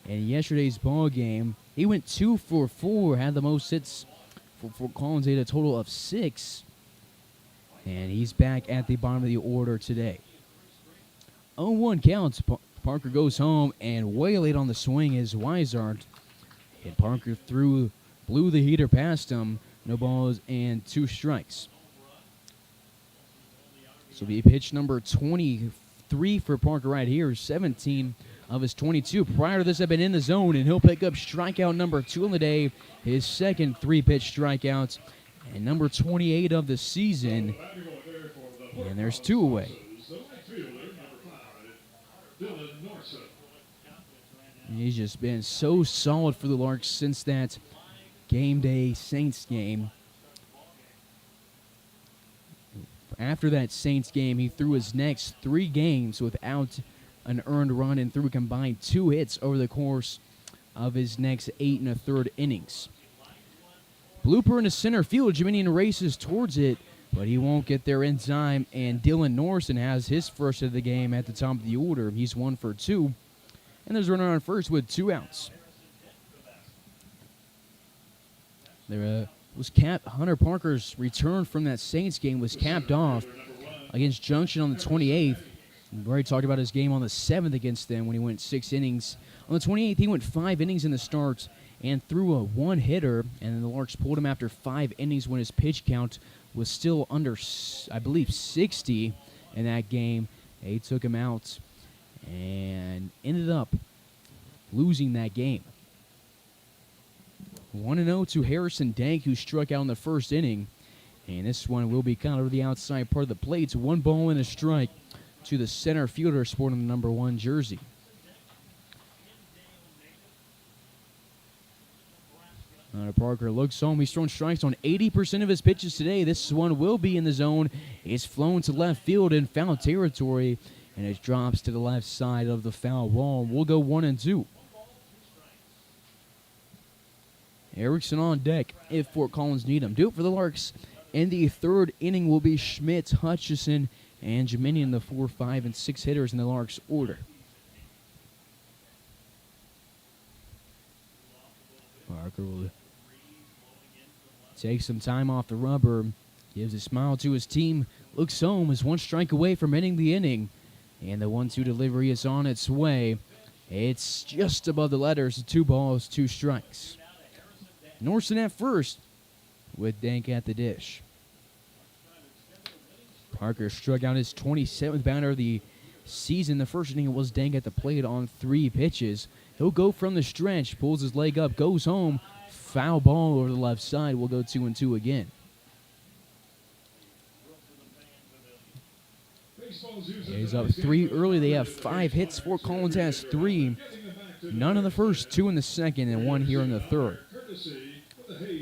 In yesterday's ball game, he went 2 for 4, had the most hits for Fort Collins. He had a total of 6, and he's back at the bottom of the order today. 0-1 counts. Parker goes home, and way late on the swing is Weishart. And Parker blew the heater past him. No balls and 2 strikes. So the pitch number 23 for Parker right here. 17 of his 22. Prior to this, have been in the zone, and he'll pick up strikeout number 2 on the day. His second 3-pitch strikeout, and number 28 of the season. And there's 2 away. He's just been so solid for the Larks since that game day Saints game. After that Saints game, he threw his next 3 games without an earned run and threw a combined 2 hits over the course of his next 8 1/3 innings. Blooper into center field. Jiminian races towards it, but he won't get there in time, and Dylan Norson has his first of the game at the top of the order. He's 1 for 2, and there's a runner on first with 2 outs. There was Hunter Parker's return from that Saints game was capped off against Junction on the 28th. We've already talked about his game on the 7th against them when he went 6 innings. On the 28th, he went 5 innings in the start and threw a 1-hitter, and then the Larks pulled him after 5 innings when his pitch count was still under, I believe, 60 in that game. They took him out and ended up losing that game. 1-0 to Harrison Dank, who struck out in the first inning. And this one will be kind of the outside part of the plate. It's 1 ball and a strike to the center fielder sporting the number 1 jersey. Hunter Parker looks home. He's thrown strikes on 80% of his pitches today. This one will be in the zone. It's flown to left field in foul territory, and it drops to the left side of the foul wall. We'll go 1-2. Erickson on deck if Fort Collins need him. Do it for the Larks. In the 3rd inning will be Schmidt, Hutchison, and Jiminian, the 4, 5, and 6 hitters in the Larks order. Parker will take some time off the rubber, gives a smile to his team, looks home, is 1 strike away from ending the inning, and the 1-2 delivery is on its way. It's just above the letters, 2 balls, 2 strikes. Norson at first, with Dank at the dish. Parker struck out his 27th batter of the season. The first inning was Dank at the plate on 3 pitches. He'll go from the stretch, pulls his leg up, goes home. Foul ball over the left side. We'll go 2-2 again. He's up 3 early. They have 5 hits. Fort Collins has 3. None in the first, 2 in the second, and 1 here in the 3rd.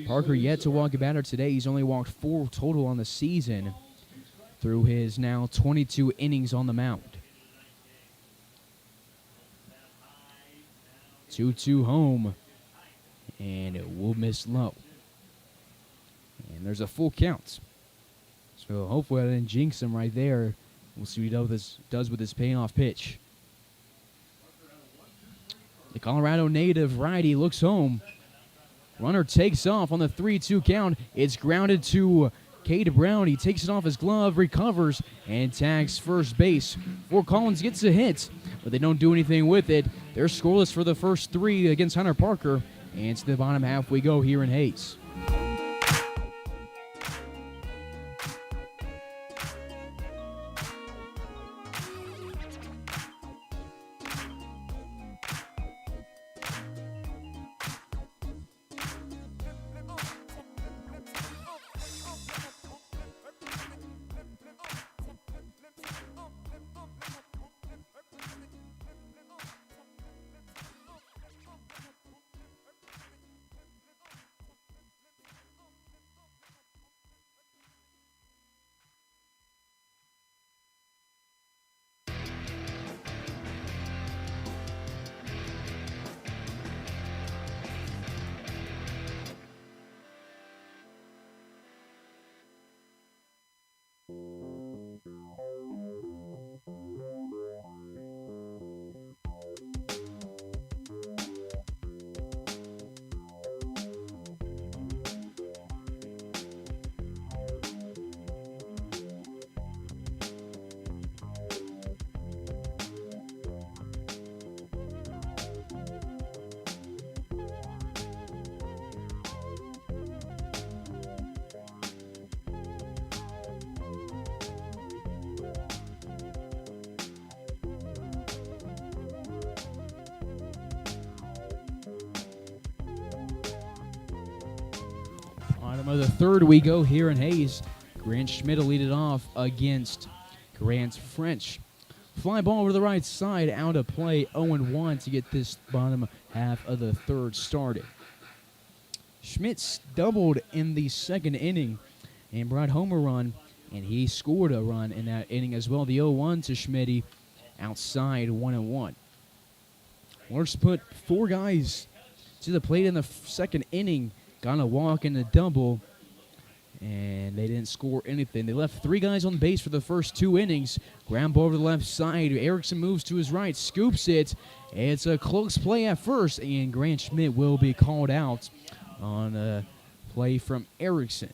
Parker yet to walk a batter today. He's only walked 4 total on the season through his now 22 innings on the mound. 2-2 home, and it will miss low. And there's a full count. So hopefully I didn't jinx him right there. We'll see what he does with his payoff pitch. The Colorado native righty looks home. Runner takes off on the 3-2 count. It's grounded to Cade Brown. He takes it off his glove, recovers, and tags first base. Fort Collins gets a hit, but they don't do anything with it. They're scoreless for the first 3 against Hunter Parker. And to the bottom half we go here in Hayes. Bottom of the 3rd we go here in Hayes. Grant Schmidt will lead it off against Grant French. Fly ball over to the right side, out of play, 0-1 to get this bottom half of the 3rd started. Schmidt doubled in the 2nd inning and brought home a run, and he scored a run in that inning as well. The 0-1 to Schmidt outside 1-1. Larks put 4 guys to the plate in the second inning, got a walk and a double, and they didn't score anything. They left 3 guys on base for the first 2 innings. Ground ball over the left side. Erickson moves to his right, scoops it. It's a close play at first, and Grant Schmidt will be called out on a play from Erickson.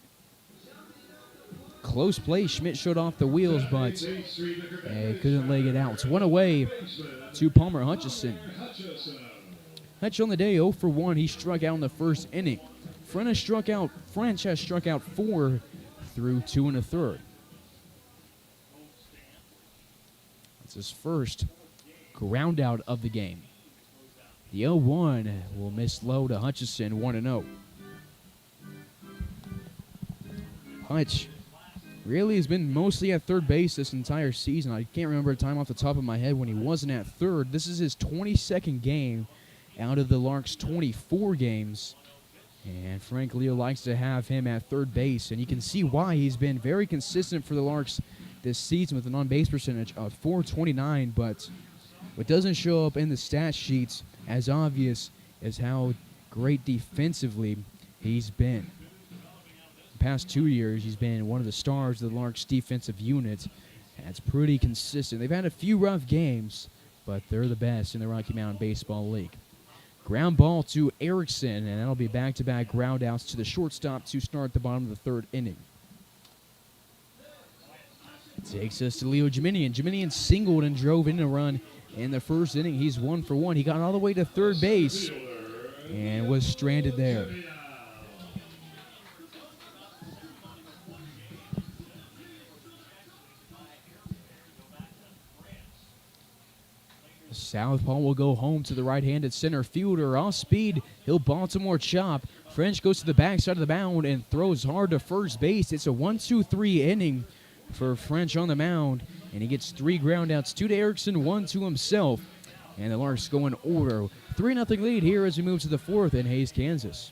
Close play. Schmidt showed off the wheels, but couldn't leg it out. It's 1 away to Palmer Hutchison. Hutch on the day 0 for 1. He struck out in the first inning. French has struck out 4 through 2 1/3. It's his first ground out of the game. The 0-1 will miss low to Hutchison, 1-0. Hutch really has been mostly at third base this entire season. I can't remember a time off the top of my head when he wasn't at third. This is his 22nd game out of the Larks' 24 games. And Frank Leo likes to have him at third base. And you can see why. He's been very consistent for the Larks this season with an on-base percentage of .429. But what doesn't show up in the stat sheets as obvious is how great defensively he's been. The past 2 years, he's been one of the stars of the Larks defensive unit. That's pretty consistent. They've had a few rough games, but they're the best in the Rocky Mountain Baseball League. Ground ball to Erickson, and that'll be back-to-back ground outs to the shortstop to start the bottom of the third inning. Takes us to Leo Jiminian. Jiminian singled and drove in a run in the first inning. He's 1 for 1. He got all the way to third base and was stranded there. Southpaw will go home to the right-handed center fielder. Off speed, he'll Baltimore chop. French goes to the backside of the mound and throws hard to first base. It's a 1-2-3 inning for French on the mound, and he gets 3 groundouts, 2 to Erickson, 1 to himself. And the Larks go in order. 3-0 lead here as we move to the 4th in Hays, Kansas.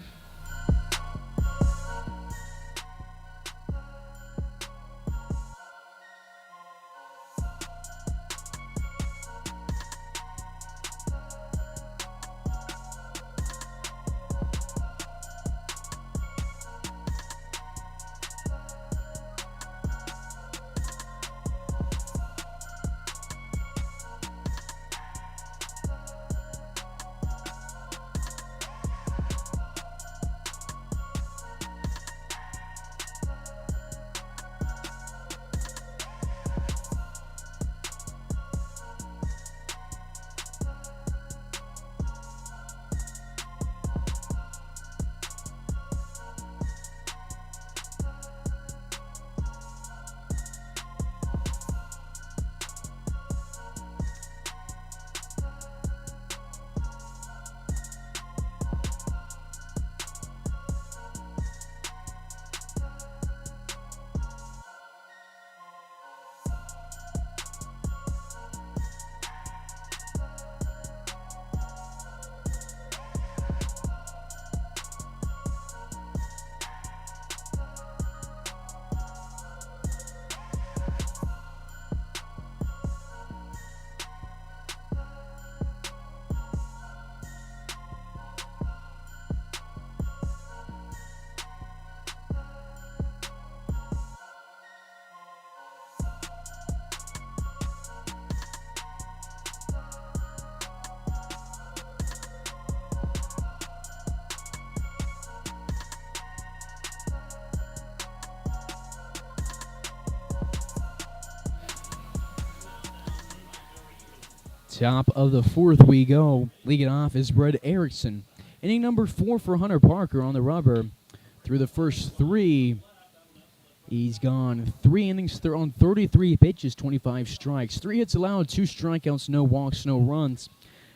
Top of the 4th we go. Leading off is Brett Erickson. Inning number 4 for Hunter Parker on the rubber. Through the first 3, he's gone 3 innings on 33 pitches, 25 strikes. 3 hits allowed, 2 strikeouts, no walks, no runs.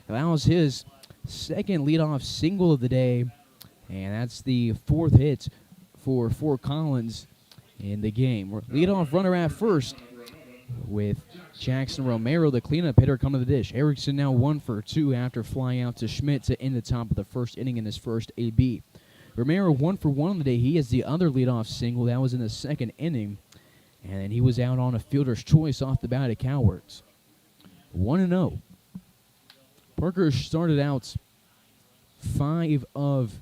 Allows his second leadoff single of the day, and that's the 4th hit for Fort Collins in the game. Leadoff runner at first with Jackson Romero, the cleanup hitter, coming to the dish. Erickson now 1 for 2 after flying out to Schmidt to end the top of the first inning in his first AB. Romero 1 for 1 on the day. He has the other leadoff single. That was in the second inning. And he was out on a fielder's choice off the bat at Cowards. 1-0. Parker started out 5 of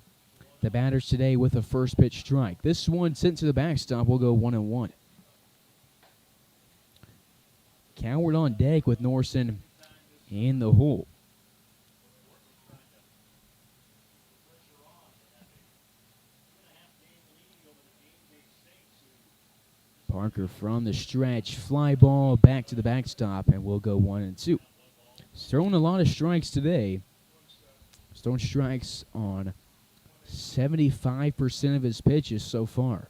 the batters today with a first pitch strike. This one sent to the backstop will go 1-1. Coward on deck with Norson in the hole. Parker from the stretch, fly ball back to the backstop, and we'll go 1-2. Throwing a lot of strikes today. Throwing strikes on 75% of his pitches so far.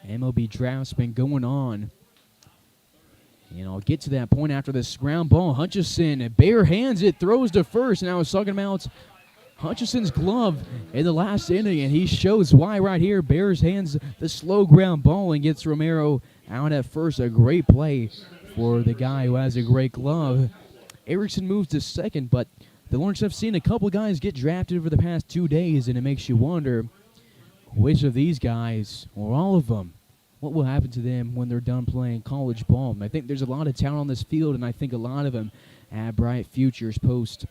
MLB draft's been going on. And I'll get to that point after this ground ball. Hutchison bare hands it, throws to first. And I was talking about Hutchison's glove in the last inning, and he shows why right here. Bears hands the slow ground ball and gets Romero out at first. A great play for the guy who has a great glove. Erickson moves to second, but the Larks have seen a couple guys get drafted over the past 2 days, and it makes you wonder which of these guys, or all of them, what will happen to them when they're done playing college ball. And I think there's a lot of talent on this field, and I think a lot of them have bright futures post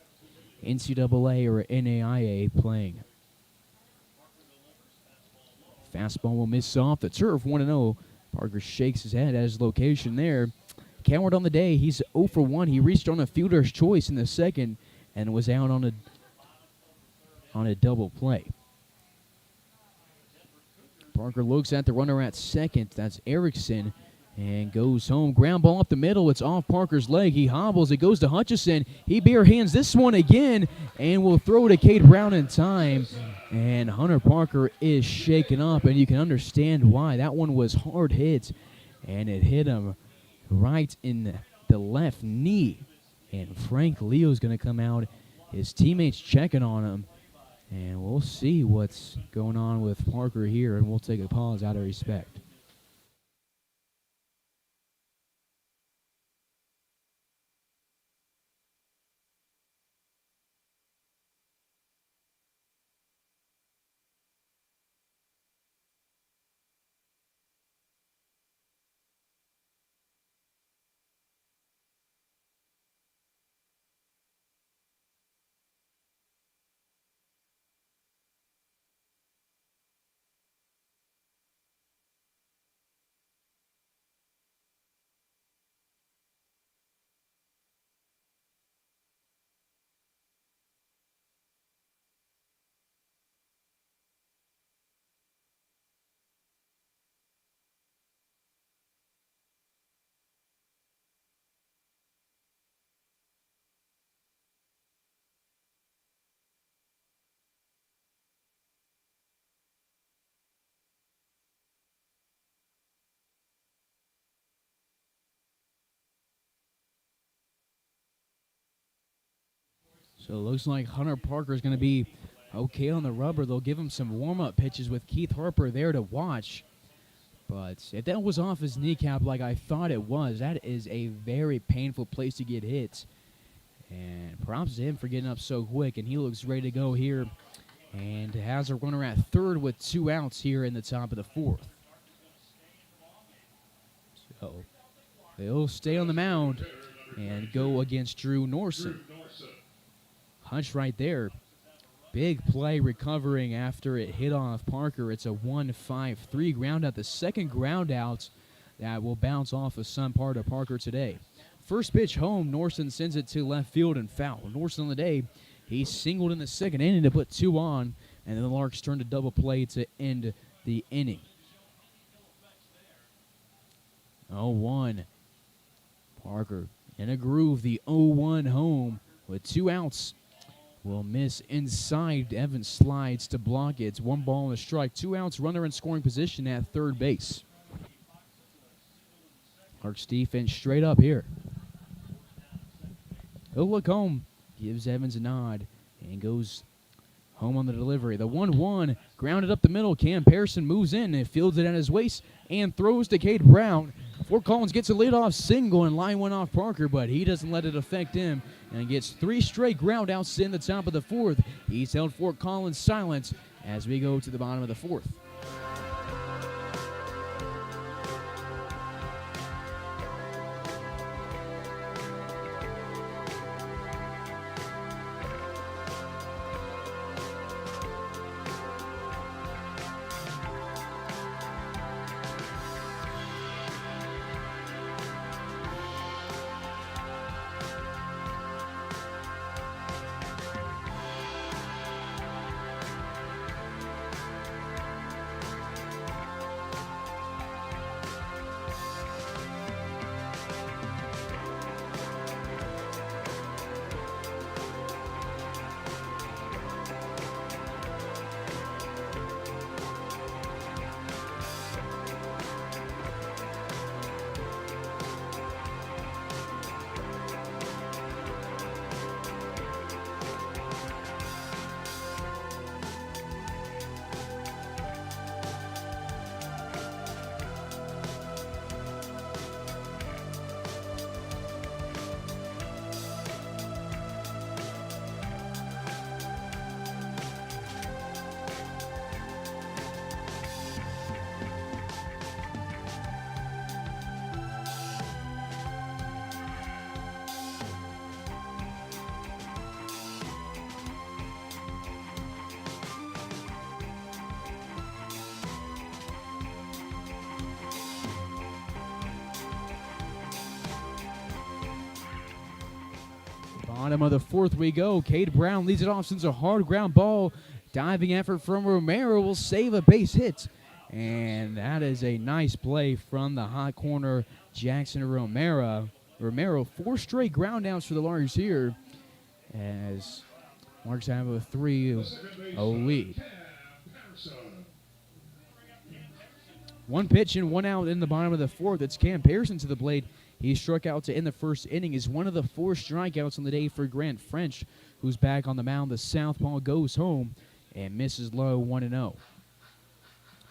NCAA or NAIA playing. Fastball will miss off the turf, 1-0. Parker shakes his head at his location there. Coward on the day, he's 0 for 1. He reached on a fielder's choice in the second and was out on a double play. Parker looks at the runner at second. That's Erickson. And goes home. Ground ball up the middle. It's off Parker's leg. He hobbles. It goes to Hutchison. He bare hands this one again and will throw to Cade Brown in time. And Hunter Parker is shaken up, and you can understand why. That one was hard hit, and it hit him right in the left knee. And Frank Leo's going to come out. His teammates checking on him. And we'll see what's going on with Parker here, and we'll take a pause out of respect. So it looks like Hunter Parker is going to be okay on the rubber. They'll give him some warm-up pitches with Keith Harper there to watch. But if that was off his kneecap like I thought it was, that is a very painful place to get hit. And props to him for getting up so quick, and he looks ready to go here. And has a runner at third with 2 outs here in the top of the 4th. So he'll stay on the mound and go against Drew Norson. Hunch right there. Big play recovering after it hit off Parker. It's a 1-5-3 ground out. The second ground out that will bounce off of some part of Parker today. First pitch home, Norson sends it to left field and foul. Norson on the day, he singled in the second inning to put 2 on, and then the Larks turned a double play to end the inning. 0-1. Parker in a groove, the 0-1 home with 2 outs. Will miss inside. Evans slides to block it. It's 1 ball and a strike. 2 outs, runner in scoring position at third base. Larks defense straight up here. He'll look home. Gives Evans a nod and goes home on the delivery. The 1-1 grounded up the middle. Cam Pearson moves in and fields it at his waist and throws to Cade Brown. Fort Collins gets a leadoff single and line went off Parker, but he doesn't let it affect him and gets 3 straight ground outs in the top of the 4th. He's held Fort Collins silent as we go to the bottom of the 4th. Bottom of the fourth we go. Cade Brown leads it off, sends a hard ground ball. Diving effort from Romero will save a base hit. And that is a nice play from the hot corner, Jackson Romero. Romero, 4 straight ground outs for the Larks here, as Larks have a 3-0 lead. 1 pitch and 1 out in the bottom of the fourth. It's Cam Pearson to the plate. He struck out to end the first inning. Is one of the 4 strikeouts on the day for Grant French, who's back on the mound. The southpaw goes home and misses low, 1-0.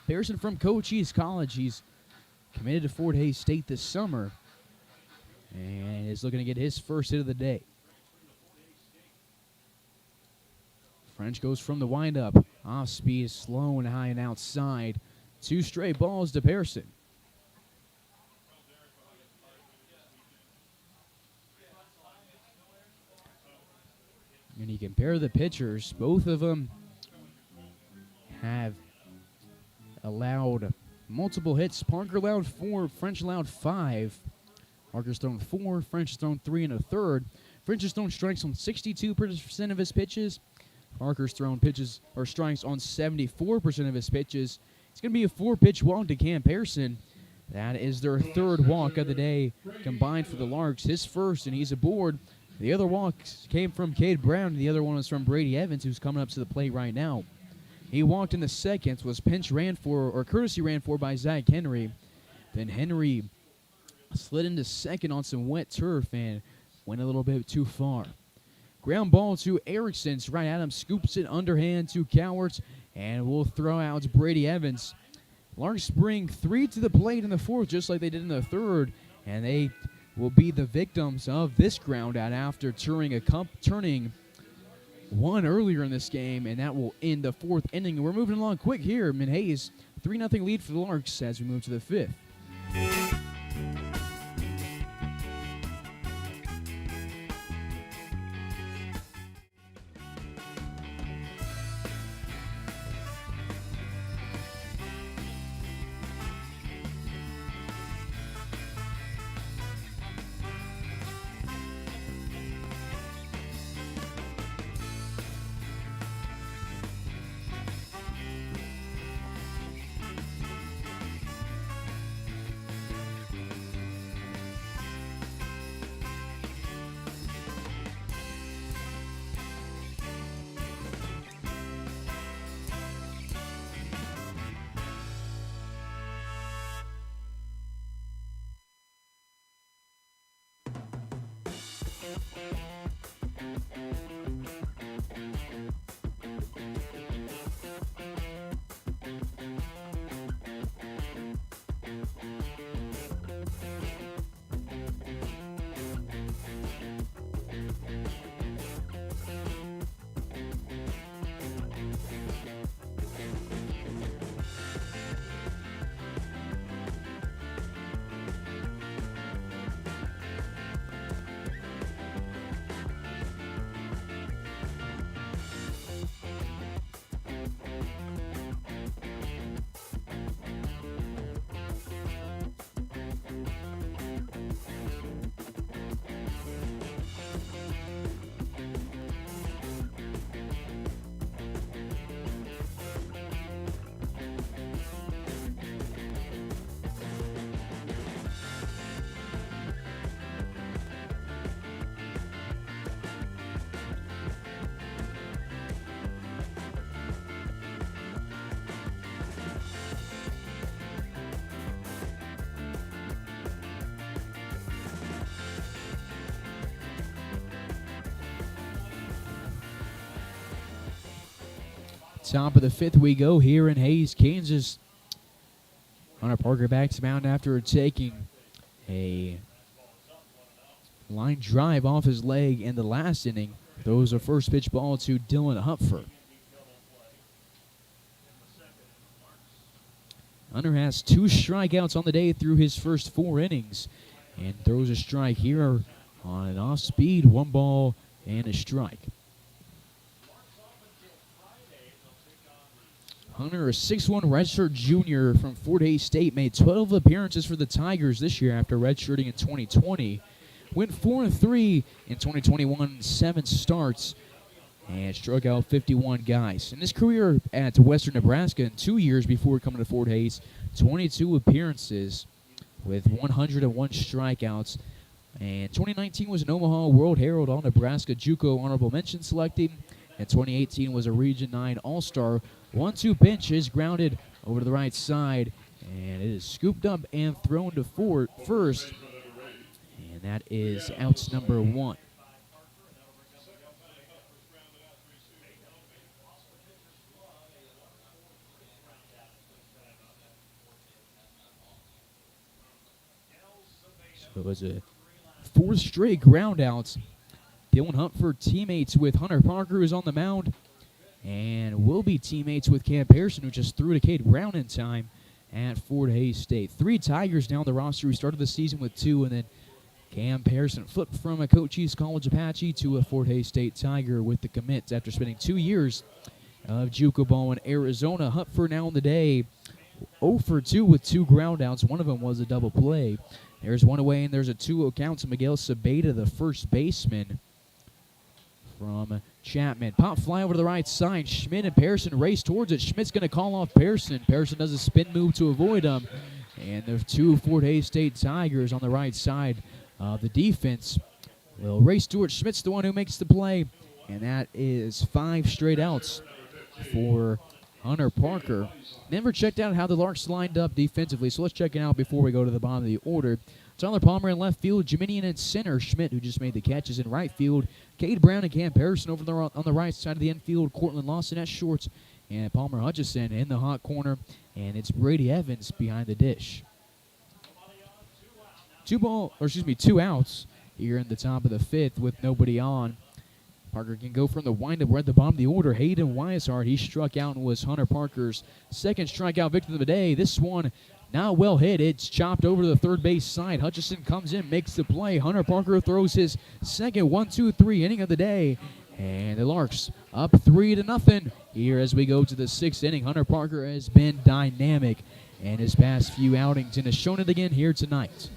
Pearson from Cochise College. He's committed to Fort Hays State this summer and is looking to get his first hit of the day. French goes from the windup. Off speed, slow and high and outside. 2 straight balls to Pearson. And you compare the pitchers, both of them have allowed multiple hits. Parker allowed 4, French allowed 5. Parker's thrown 4, French has thrown 3 1/3. French has thrown strikes on 62% of his pitches. Parker's thrown pitches or strikes on 74% of his pitches. It's going to be a 4-pitch walk to Cam Pearson. That is their 3rd walk of the day combined for the Larks. His first, and he's aboard. The other walks came from Cade Brown, and the other one was from Brady Evans, who's coming up to the plate right now. He walked in the second, was courtesy ran for by Zach Henry. Then Henry slid into second on some wet turf and went a little bit too far. Ground ball to Erickson. Right at him, scoops it underhand to Cowarts, and will throw out Brady Evans. Larks bring 3 to the plate in the fourth, just like they did in the third, and they will be the victims of this ground out after turning 1 earlier in this game, and that will end the 4th inning. We're moving along quick here. Hayes, 3-0 lead for the Larks as we move to the 5th. Top of the 5th we go here in Hays, Kansas. Hunter Parker back to mound after taking a line drive off his leg in the last inning. Throws a first pitch ball to Dylan Hupfer. Hunter has 2 strikeouts on the day through his first 4 innings and throws a strike here on an off-speed 1 ball and a strike. Hunter, a 6'1" redshirt junior from Fort Hays State, made 12 appearances for the Tigers this year after redshirting in 2020. went 4-3 in 2021, 7 starts, and struck out 51 guys. In his career at Western Nebraska in 2 years before coming to Fort Hays, 22 appearances with 101 strikeouts. And 2019 was an Omaha World Herald All-Nebraska JUCO Honorable Mention selecting. And 2018 was a Region 9 All-Star. 1-2 pitch is grounded over to the right side, and it is scooped up and thrown to first. And that is outs number 1. So it was a 4th straight groundouts. Dylan Huntford teammates with Hunter Parker, who's on the mound, and will be teammates with Cam Pearson, who just threw to Cade Brown in time at Fort Hays State. 3 Tigers down the roster. We started the season with 2, and then Cam Pearson flipped from a Cochise College Apache to a Fort Hays State Tiger with the commits after spending 2 years of JUCO ball in Arizona. Huntford now in the day, 0 for 2 with 2 groundouts. One of them was a double play. There's one away, and there's a 2-0 count to Miguel Sabeda, the first baseman from Chapman. Pop fly over to the right side. Schmidt and Pearson race towards it. Schmidt's going to call off Pearson. Pearson does a spin move to avoid him. And there's 2 Fort Hays State Tigers on the right side of the defense. Well, Ray Stewart Schmidt's the one who makes the play. And that is 5 straight outs for Hunter Parker. Never checked out how the Larks lined up defensively, so let's check it out before we go to the bottom of the order. Tyler Palmer in left field, Jiminian in center, Schmidt, who just made the catches in right field, Cade Brown and Cam Harrison over there on the right side of the infield, Cortland Lawson at shorts, and Palmer Hutchison in the hot corner, and it's Brady Evans behind the dish. 2 outs here in the top of the 5th with nobody on. Parker can go from the windup. We're at the bottom of the order. Hayden Weishart, he struck out and was Hunter Parker's second strikeout victim of the day. This one not well hit. It's chopped over to the third base side. Hutchison comes in, makes the play. Hunter Parker throws his second 1-2-3 inning of the day. And the Larks up 3-0 here as we go to the 6th inning. Hunter Parker has been dynamic in his past few outings and has shown it again here tonight.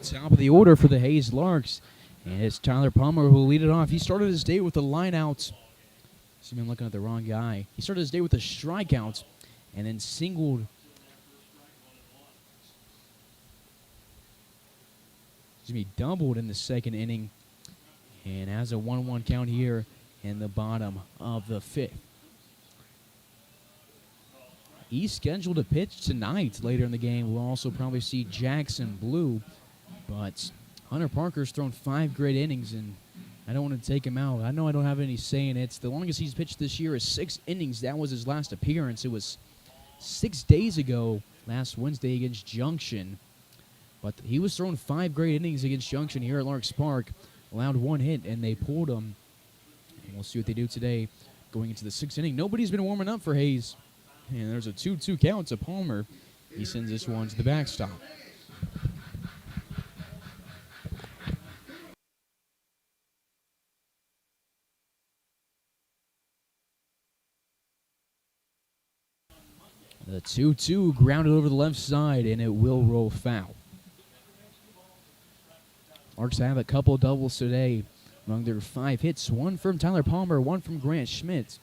Top of the order for the Hays Larks. And it's Tyler Palmer who will lead it off. He started his day with a line out. See me, I'm looking at the wrong guy. He started his day with a strikeout and then singled. Doubled in the 2nd inning. And has a 1-1 count here in the bottom of the 5th. He's scheduled to pitch tonight later in the game. We'll also probably see Jackson Blue. But Hunter Parker's thrown 5 great innings, and I don't want to take him out. I know I don't have any say in it. The longest he's pitched this year is 6 innings. That was his last appearance. It was 6 days ago, last Wednesday against Junction. But he was throwing 5 great innings against Junction here at Larks Park. Allowed 1 hit, and they pulled him. And we'll see what they do today going into the 6th inning. Nobody's been warming up for Hayes. And there's a 2-2 count to Palmer. He sends this one to the backstop. The 2-2 grounded over the left side, and it will roll foul. Larks have a couple doubles today among their 5 hits. 1 from Tyler Palmer, 1 from Grant Schmidt.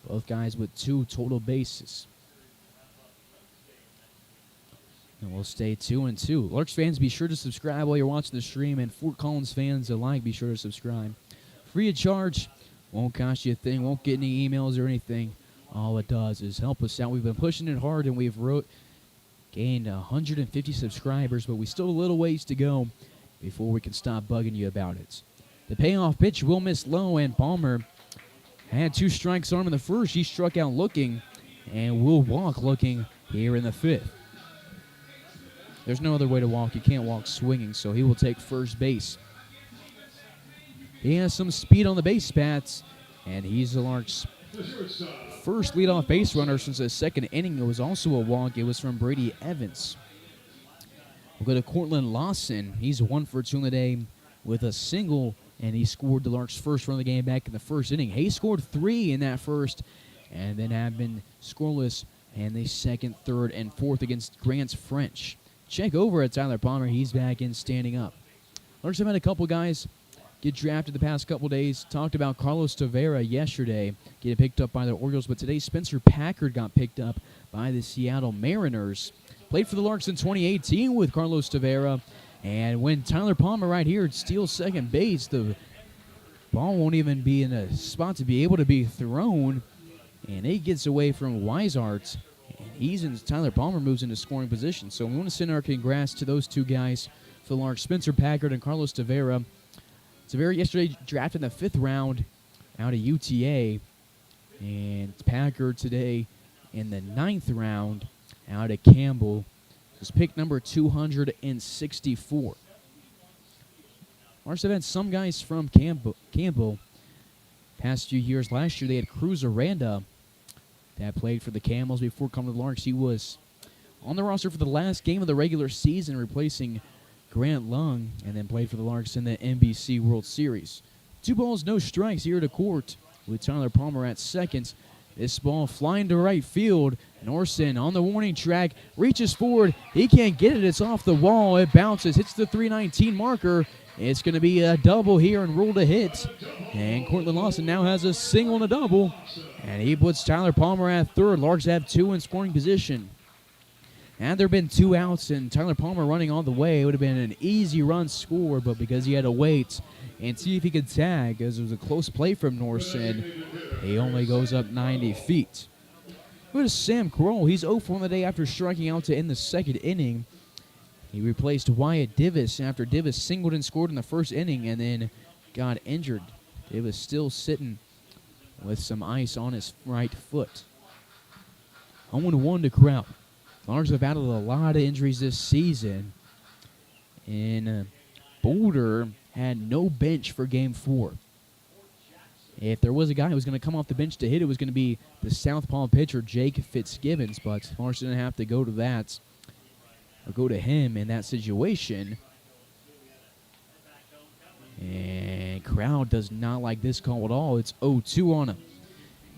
Both guys with 2 total bases. And we'll stay 2-2. Larks fans, be sure to subscribe while you're watching the stream, and Fort Collins fans alike, be sure to subscribe. Free of charge, won't cost you a thing, won't get any emails or anything. All it does is help us out. We've been pushing it hard, and we've gained 150 subscribers, but we still have a little ways to go before we can stop bugging you about it. The payoff pitch will miss low, and Palmer had 2 strikes on him in the first. He struck out looking and will walk looking here in the 5th. There's no other way to walk. You can't walk swinging, so he will take first base. He has some speed on the base paths, and he's the Larks' first leadoff base runner since the 2nd inning. It was also a walk. It was from Brady Evans. We'll go to Cortland Lawson. He's 1 for 2 in the day with a single, and he scored the Larks' first run of the game back in the 1st inning. Hayes scored 3 in that first, and then have been scoreless in the 2nd, 3rd, and 4th against Grants French. Check over at Tyler Palmer. He's back in standing up. Larks have had a couple guys get drafted the past couple days. Talked about Carlos Tavera yesterday getting picked up by the Orioles, but today Spencer Packard got picked up by the Seattle Mariners. Played for the Larks in 2018 with Carlos Tavera, and when Tyler Palmer right here steals second base, the ball won't even be in a spot to be able to be thrown, and it gets away from Weishart. And Tyler Palmer moves into scoring position. So we want to send our congrats to those 2 guys for the Larks, Spencer Packard and Carlos Tavera. Tavera yesterday drafted in the 5th round out of UTA, and Packard today in the 9th round out of Campbell. Was pick number 264. Larks have had some guys from Campbell past few years. Last year they had Cruz Aranda that played for the Camels before coming to the Larks. He was on the roster for the last game of the regular season, replacing Grant Lung, and then played for the Larks in the NBC World Series. 2 balls, no strikes here to court with Tyler Palmer at second. This ball flying to right field. Norson on the warning track, reaches forward. He can't get it. It's off the wall. It bounces, hits the 319 marker. It's going to be a double here and ruled a hit. And Cortland Lawson now has a single and a double. And he puts Tyler Palmer at third. Larks have 2 in scoring position. Had there been 2 outs and Tyler Palmer running all the way, it would have been an easy run score, but because he had to wait and see if he could tag, as it was a close play from Norson, he only goes up 90 feet. Go to Sam Crowl. He's 0 for 1 the day after striking out to end the 2nd inning. He replaced Wyatt Divis after Divis singled and scored in the 1st inning and then got injured. Divis still sitting with some ice on his right foot. 0-1 to Crowl. Larks have battled a lot of injuries this season. And Boulder had no bench for Game 4. If there was a guy who was going to come off the bench to hit, it was going to be the southpaw pitcher, Jake Fitzgibbons. But Larks didn't have to go to that, or go to him in that situation. And Crowd does not like this call at all. It's 0-2 on him.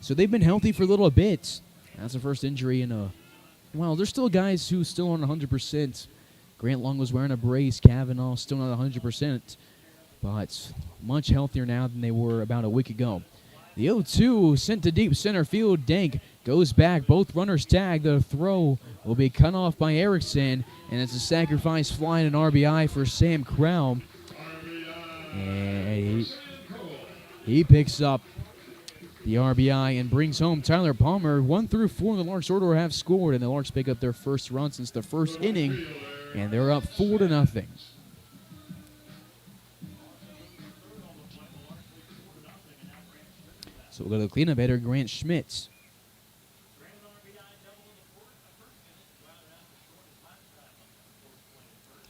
So they've been healthy for a little bit. That's the first injury in a... Well, there's still guys who still aren't 100%. Grant Long was wearing a brace. Kavanaugh still not 100%. But much healthier now than they were about a week ago. The 0-2 sent to deep center field. Dank goes back. Both runners tag. The throw will be cut off by Erickson. And it's a sacrifice fly and an RBI for Sam Crowl. And he picks up the RBI and brings home Tyler Palmer. 1 through 4 in the Larks order have scored, and the Larks pick up their first run since the 1st inning, and they're up 4-0. So we'll go to the cleanup hitter, Grant Schmitz.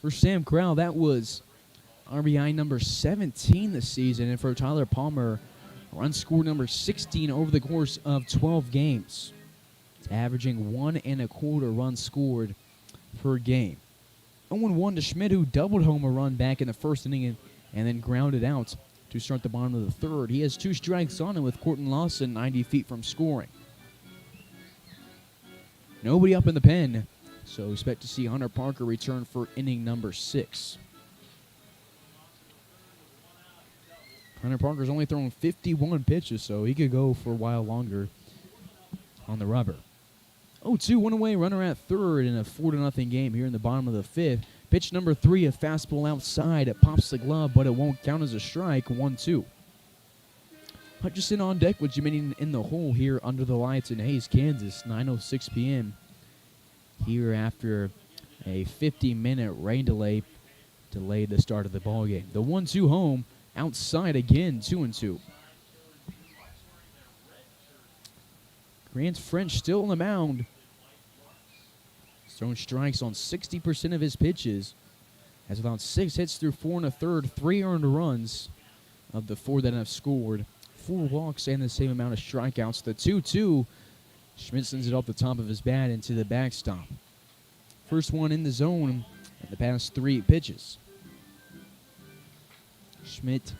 For Sam Crowl, that was RBI number 17 this season. And for Tyler Palmer, run scored number 16 over the course of 12 games. It's averaging 1.25 runs scored per game. 0-1 to Schmidt, who doubled home a run back in the first inning and then grounded out to start the bottom of the third. He has 2 strikes on him with Corton Lawson 90 feet from scoring. Nobody up in the pen, so expect to see Hunter Parker return for inning number 6. Hunter Parker's only thrown 51 pitches, so he could go for a while longer on the rubber. 0-2, one away, runner at third in a 4-0 game here in the bottom of the 5th. Pitch number 3, a fastball outside. It pops the glove, but it won't count as a strike. 1-2. Hutchison on deck with Jimmy in the hole here under the lights in Hays, Kansas. 9:06 p.m. here after a 50-minute rain delay delayed the start of the ball game. The 1-2 home outside again. 2-2. Grant French still on the mound. He's thrown strikes on 60% of his pitches. Has about 6 hits through 4 1/3, 3 earned runs of the 4 that have scored. 4 walks and the same amount of strikeouts. The 2-2, Schmidt sends it off the top of his bat into the backstop. First one in the zone in the past 3 pitches. Schmidt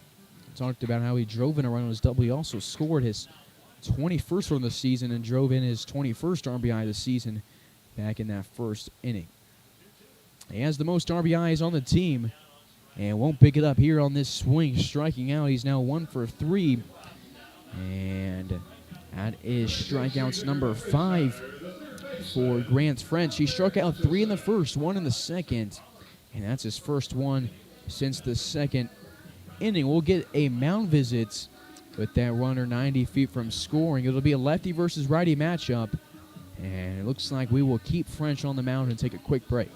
talked about how he drove in a run on his double. He also scored his 21st run of the season and drove in his 21st RBI of the season back in that first inning. He has the most RBIs on the team and won't pick it up here on this swing. Striking out, he's now 1 for 3. And that is strikeouts number 5 for Grant French. He struck out 3 in the first, 1 in the second, and that's his first one since the second inning. We'll get a mound visit with that runner 90 feet from scoring. It'll be a lefty versus righty matchup, and it looks like we will keep French on the mound and take a quick break.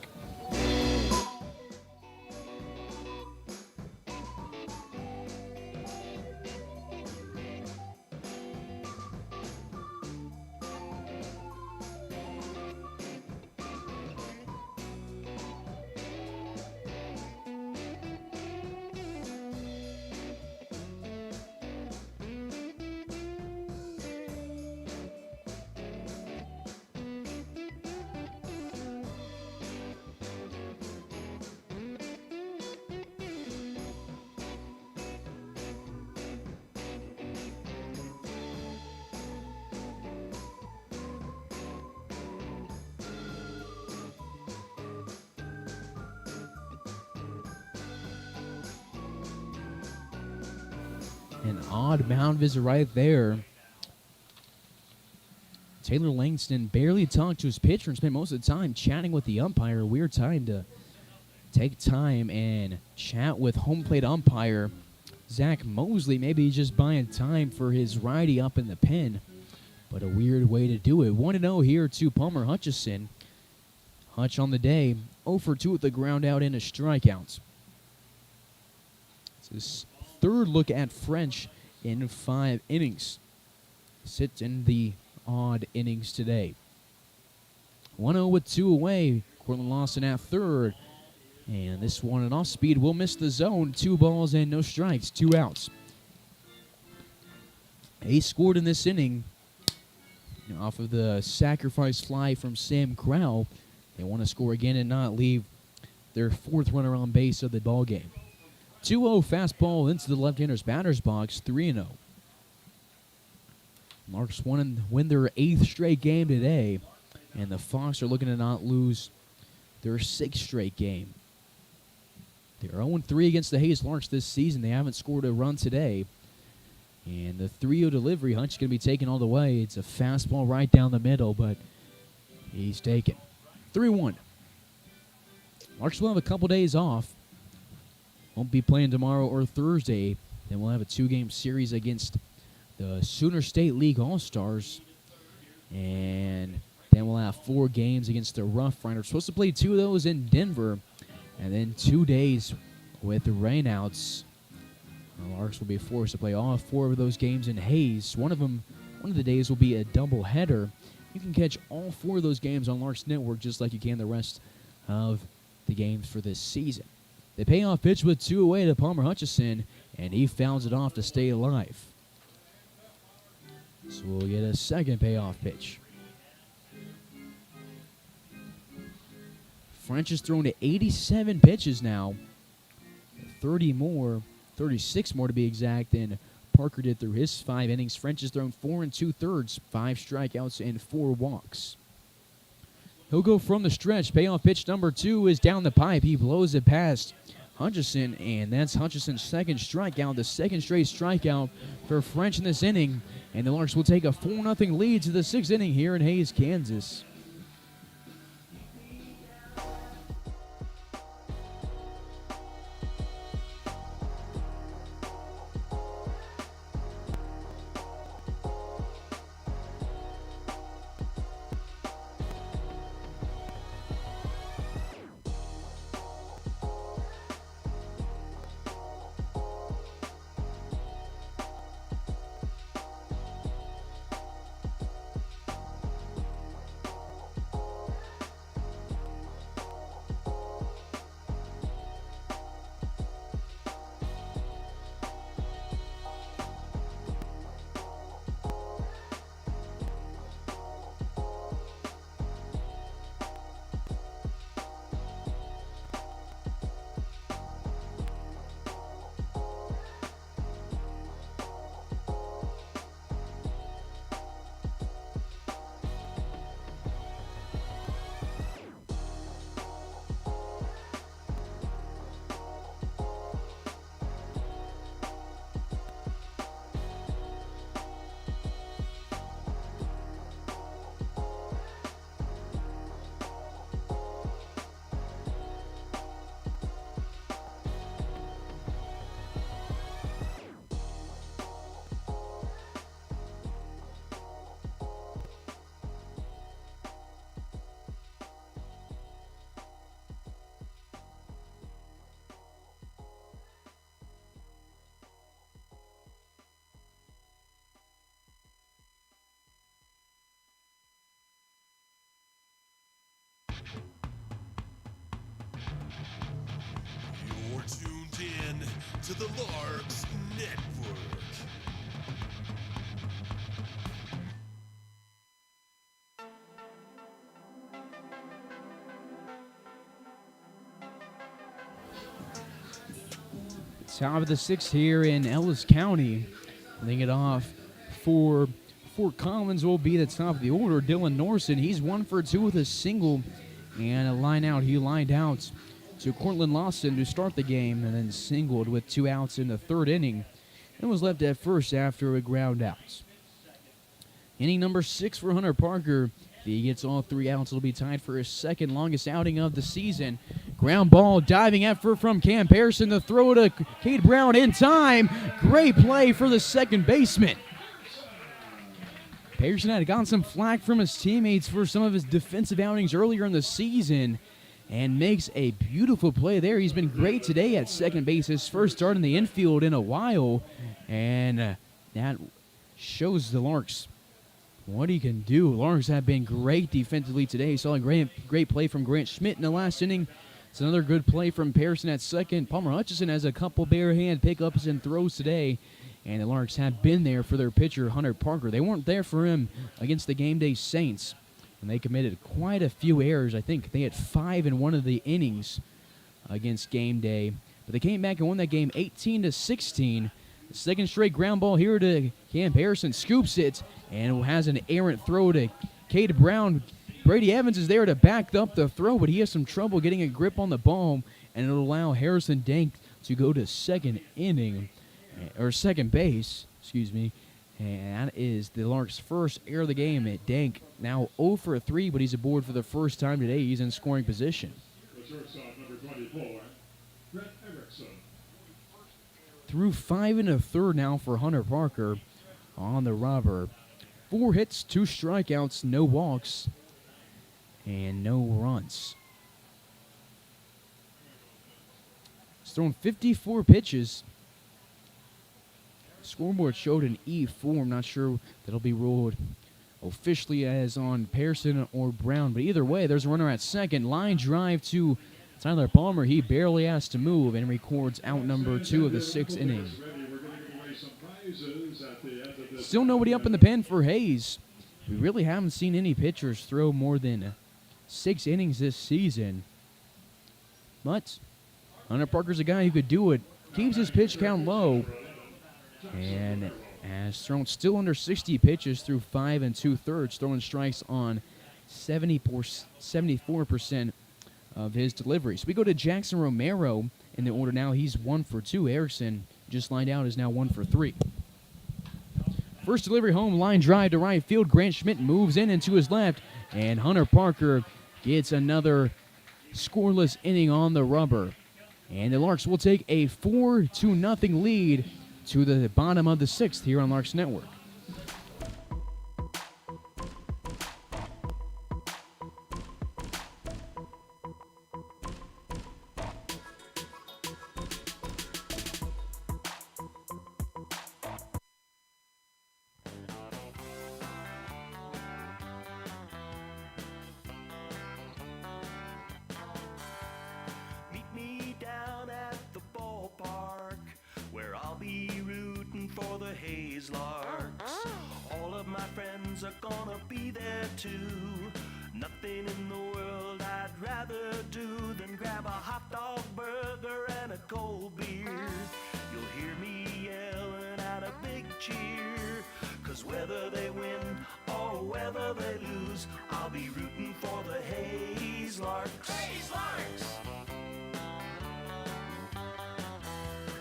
An odd mound visit right there. Taylor Langston barely talked to his pitcher and spent most of the time chatting with the umpire. Weird time to take time and chat with home plate umpire Zach Mosley. Maybe he's just buying time for his righty up in the pen, but a weird way to do it. 1-0 here to Palmer Hutchison. Hutch on the day, 0 for 2 with the ground out and a strikeout. It's his third look at French in 5 innings. Sits in the odd innings today. 1-0 with 2 away. Cortland Lawson at third. And this one an off speed will miss the zone. 2 balls and no strikes. 2 outs. He scored in this inning off of the sacrifice fly from Sam Crowl. They want to score again and not leave their 4th runner on base of the ball game. 2-0 fastball into the left-hander's batter's box, 3-0. Larks win their 8th straight game today, and the Fox are looking to not lose their 6th straight game. They're 0-3 against the Hays Larks this season. They haven't scored a run today. And the 3-0 delivery, Hunt's going to be taken all the way. It's a fastball right down the middle, but he's taken. 3-1. Larks will have a couple days off. Won't be playing tomorrow or Thursday. Then we'll have a 2-game series against the Sooner State League All-Stars. And then we'll have 4 games against the Rough Riders. Supposed to play 2 of those in Denver. And then 2 days with the rainouts The Larks will be forced to play all 4 of those games in Hayes. One of the days will be a doubleheader. You can catch all 4 of those games on Larks Network just like you can the rest of the games for this season. The payoff pitch with 2 away to Palmer Hutchison, and he fouls it off to stay alive. So we'll get a second payoff pitch. French has thrown to 87 pitches now. 36 more to be exact, than Parker did through his 5 innings. French has thrown 4 2/3, 5 strikeouts and 4 walks. He'll go from the stretch. Payoff pitch number 2 is down the pipe. He blows it past Hutchison, and that's Hutchison's second strikeout, the second straight strikeout for French in this inning. And the Larks will take a 4-0 lead to the 6th inning here in Hayes, Kansas. You're tuned in to the Larks Network. Top of the 6th here in Ellis County. Leading it off for Fort Collins will be the top of the order. Dylan Norson, he's 1 for 2 with a single and a line out. He lined out to Cortland Lawson to start the game and then singled with 2 outs in the 3rd inning and was left at first after a ground out. Inning number 6 for Hunter Parker. If he gets all 3 outs, it'll be tied for his 2nd longest outing of the season. Ground ball, diving effort from Cam Pearson. The throw to Cade Brown in time. Great play for the second baseman. Pearson had gotten some flack from his teammates for some of his defensive outings earlier in the season and makes a beautiful play there. He's been great today at second base, his first start in the infield in a while, and that shows the Larks what he can do. Larks have been great defensively today. Saw a great play from Grant Schmidt in the last inning. It's another good play from Pearson at second. Palmer Hutchison has a couple bare hand pickups and throws today, and the Larks have been there for their pitcher, Hunter Parker. They weren't there for him against the game day Saints, and they committed quite a few errors. I think they had 5 in one of the innings against game day, but they came back and won that game 18-16. The second straight ground ball here to Cam Pearson, scoops it, and has an errant throw to Cade Brown. Brady Evans is there to back up the throw, but he has some trouble getting a grip on the ball, and it'll allow Harrison Dank to go to second base, and that is the Larks' first error of the game. At Dank now 0 for 3, but he's aboard for the first time today. He's in scoring position. The shortstop, number 24, Brett Erickson. Through 5 1/3 now for Hunter Parker on the rubber. 4 hits, 2 strikeouts, no walks, and no runs. He's thrown 54 pitches. Scoreboard showed an E4. I'm not sure that'll be ruled officially as on Pearson or Brown, but either way, there's a runner at second. Line drive to Tyler Palmer. He barely has to move and records out number 2 of the 6th inning. Still nobody up in the pen for Hayes. We really haven't seen any pitchers throw more than 6 innings this season. But Hunter Parker's a guy who could do it. Keeps his pitch count low. And has thrown still under 60 pitches through 5 2/3, throwing strikes on 74% of his deliveries. We go to Jackson Romero in the order now. He's 1 for 2. Erickson just lined out, is now 1 for 3. First delivery home, line drive to right field. Grant Schmidt moves in and to his left, and Hunter Parker gets another scoreless inning on the rubber. And the Larks will take a 4-0 lead to the bottom of the 6th here on Larks Network. Meet me down at the ballpark, where I'll be rooting for the Hayes Larks. All of my friends are gonna be there too. Nothing in the world I'd rather do than grab a hot dog burger and a cold beer. You'll hear me yelling out a big cheer, 'cause whether they win or whether they lose, I'll be rooting for the Hayes Larks. Hayes Larks!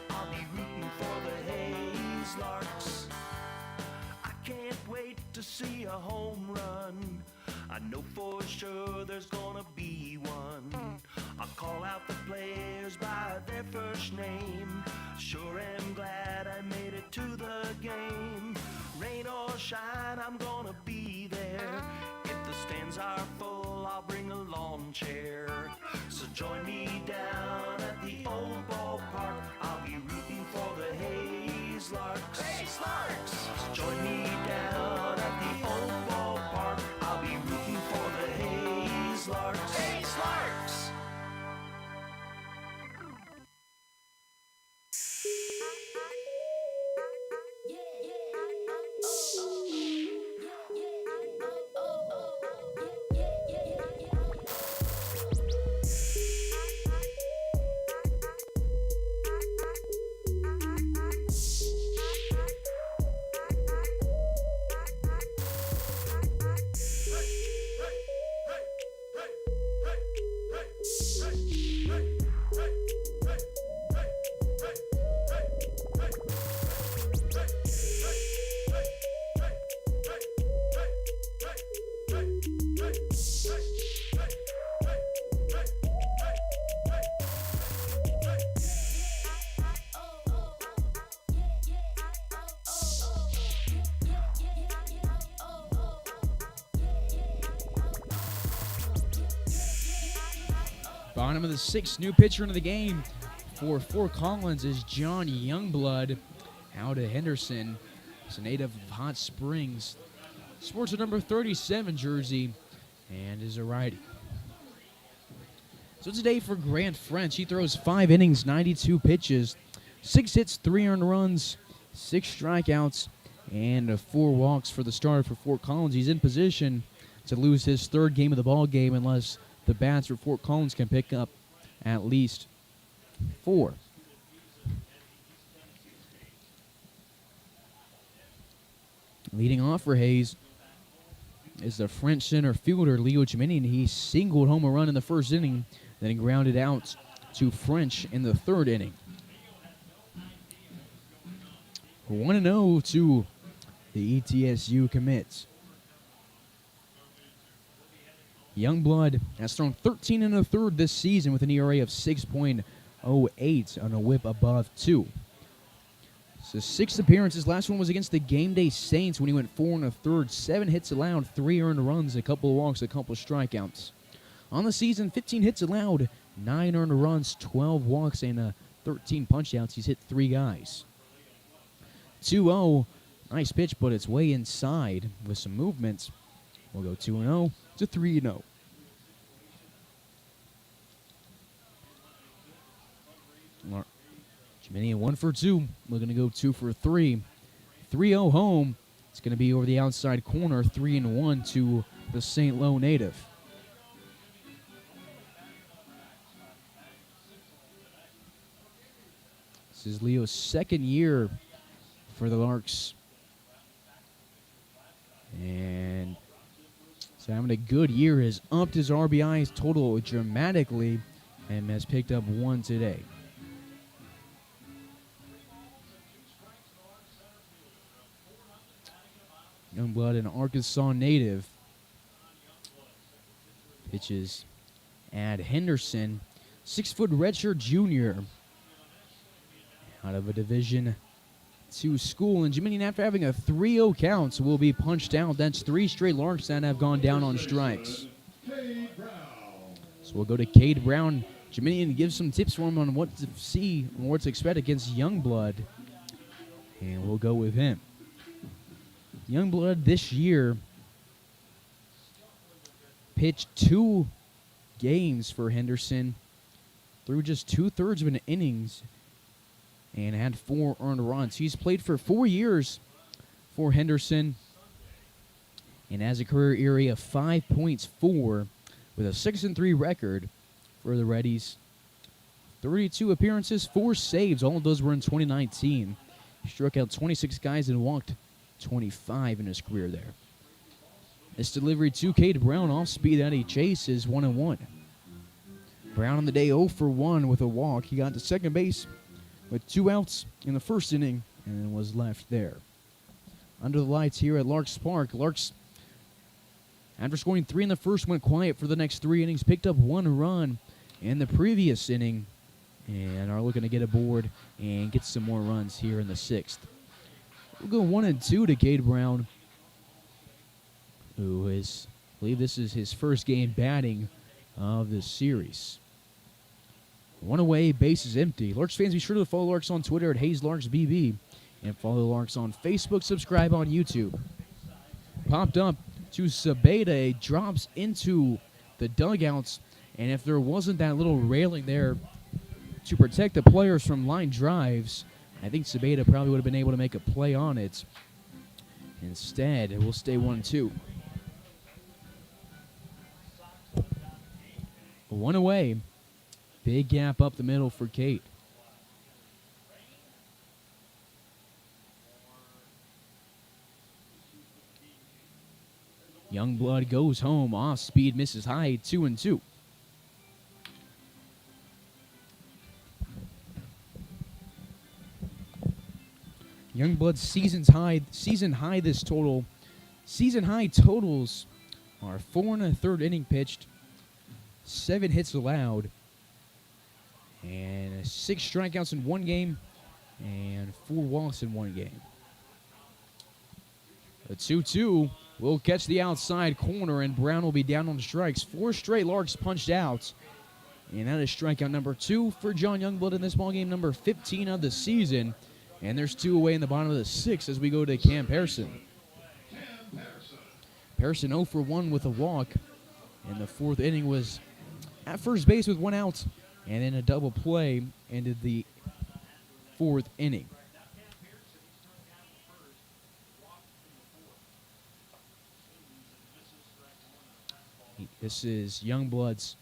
I'll be rooting for the Hayes Larks. I can't wait to see a home run. I know for sure there's gonna be one. I'll call out the players by their first name. Sure am glad I made it to the game. Rain or shine, I'm gonna be there. If the stands are full, I'll bring a lawn chair. So join me down at the old ballpark. I'll be rooting for the Hayes Larks. Hayes Larks! So join me down at the old ballpark. I'll be rooting for the Hayes Larks. Hayes Larks! Bottom of the 6th, new pitcher into the game for Fort Collins is John Youngblood. Out to Henderson. He's a native of Hot Springs. Sports a number 37 jersey and is a righty. So today for Grant French, he throws 5 innings, 92 pitches, 6 hits, 3 earned runs, 6 strikeouts, and 4 walks for the starter for Fort Collins. He's in position to lose his 3rd game of the ball game unless the bats for Fort Collins can pick up at least 4. Leading off for Hayes is the French center fielder, Leo Jimini, and he singled home a run in the 1st inning, then he grounded out to French in the 3rd inning. 1-0 to the ETSU commits. Youngblood has thrown 13 1/3 this season with an ERA of 6.08 on a whip above 2. So 6 appearances. Last one was against the Game Day Saints when he went 4 1/3, 7 hits allowed, 3 earned runs, a couple of walks, a couple of strikeouts. On the season, 15 hits allowed, 9 earned runs, 12 walks, and 13 punch-outs. He's hit 3 guys. 2-0. Nice pitch, but it's way inside with some movements. We'll go 2-0 to 3-0. Jiminian 1 for 2. We're going to go 2 for 3. 3-0 home. It's going to be over the outside corner, 3-1 to the St. Lo native. This is Leo's second year for the Larks. And he's having a good year. Has upped his RBIs total dramatically and has picked up 1 today. Youngblood, an Arkansas native. Pitches at Henderson. 6-foot redshirt junior. Out of a Division II school. And Jiminian, after having a 3-0 count, will be punched out. That's 3 straight Larks that have gone down on strikes. So we'll go to Cade Brown. Jiminian gives some tips for him on what to see and what to expect against Youngblood. And we'll go with him. Youngblood this year pitched 2 games for Henderson through just 2/3 of an innings and had 4 earned runs. He's played for 4 years for Henderson and has a career ERA of 5.4 with a 6-3 record for the Reddies. 32 appearances, 4 saves. All of those were in 2019. He struck out 26 guys and walked 25 in his career there. This delivery to Cade Brown off speed that he chases, 1-1. Brown on the day 0 for 1 with a walk. He got to second base with 2 outs in the first inning and was left there. Under the lights here at Larks Park, Larks, after scoring 3 in the first, went quiet for the next 3 innings, picked up 1 run in the previous inning, and are looking to get aboard and get some more runs here in the 6th. We'll go 1-2 to Cade Brown, who is, I believe this is his first game batting of this series. 1 away, base is empty. Larks fans, be sure to follow Larks on Twitter at HaysLarksBB and follow Larks on Facebook. Subscribe on YouTube. Popped up to Sabeda, drops into the dugouts, and if there wasn't that little railing there to protect the players from line drives, I think Sabeda probably would have been able to make a play on it. Instead, it will stay 1-2. 1 away. Big gap up the middle for Kate. Youngblood goes home. Off speed, misses high, 2-2. Youngblood's season high this total. Season high totals are 4 1/3 inning pitched, 7 hits allowed, and 6 strikeouts in 1 game, and 4 walks in 1 game. A 2-2 will catch the outside corner, and Brown will be down on strikes. 4 straight Larks punched out, and that is strikeout number 2 for John Youngblood in this ballgame, number 15 of the season. And there's 2 away in the bottom of the 6th as we go to Cam Pearson. Pearson 0 for 1 with a walk. And the 4th inning was at first base with 1 out. And then a double play ended the 4th inning. This is Youngblood's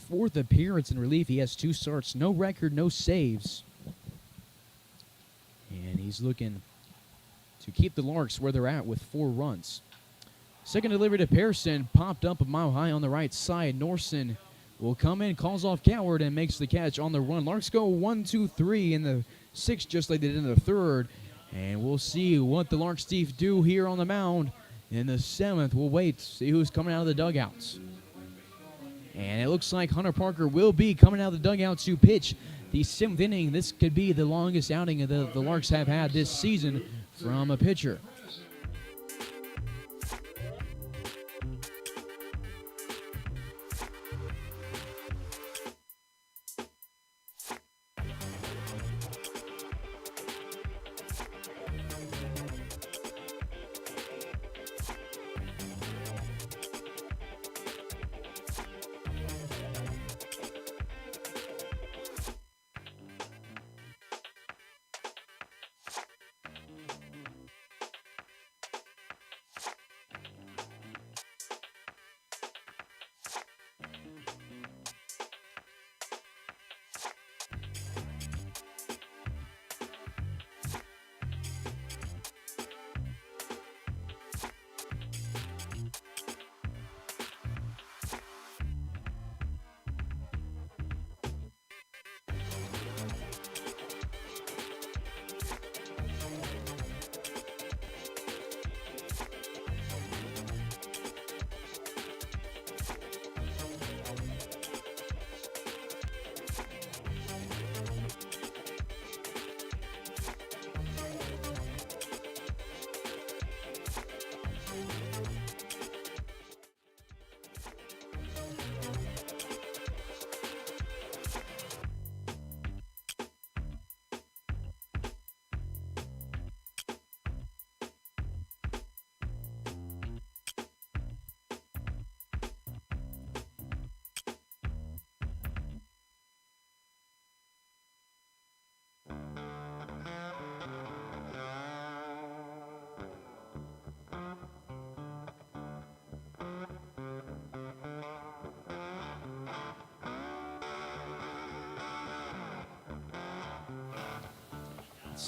4th appearance in relief. He has 2 starts, no record, no saves. And he's looking to keep the Larks where they're at with 4 runs. Second delivery to Pearson, popped up a mile high on the right side. Norson will come in, calls off Coward, and makes the catch on the run. Larks go 1-2-3 in the 6th, just like they did in the 3rd. And we'll see what the Larks Chief do here on the mound in the 7th. We'll wait, see who's coming out of the dugouts. And it looks like Hunter Parker will be coming out of the dugout to pitch the 7th inning. This could be the longest outing the Larks have had this season from a pitcher.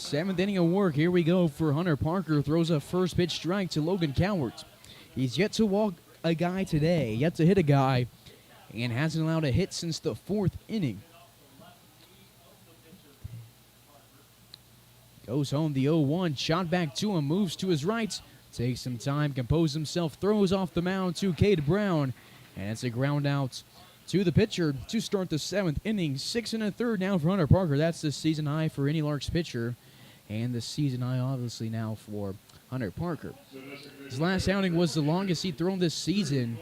Seventh inning of work. Here we go for Hunter Parker. Throws a first pitch strike to Logan Cowart. He's yet to walk a guy today, yet to hit a guy, and hasn't allowed a hit since the fourth inning. Goes home the 0-1, shot back to him, moves to his right, takes some time, composes himself, throws off the mound to Cade Brown, and it's a ground out to the pitcher to start the seventh inning. 6 1/3 now for Hunter Parker. That's the season high for any Larks pitcher, and the season high obviously now for Hunter Parker. His last outing was the longest he'd thrown this season.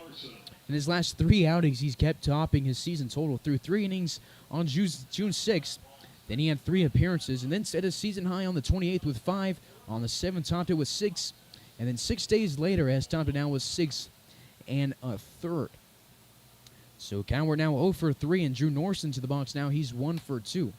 In his last 3 outings, he's kept topping his season total through 3 innings on June 6th. Then he had 3 appearances and then set a season high on the 28th with 5. On the 7th, topped it with 6. And then 6 days later has topped it now with 6 1/3. So Cowart now 0 for 3, and Drew Norson to the box now. He's 1 for 2.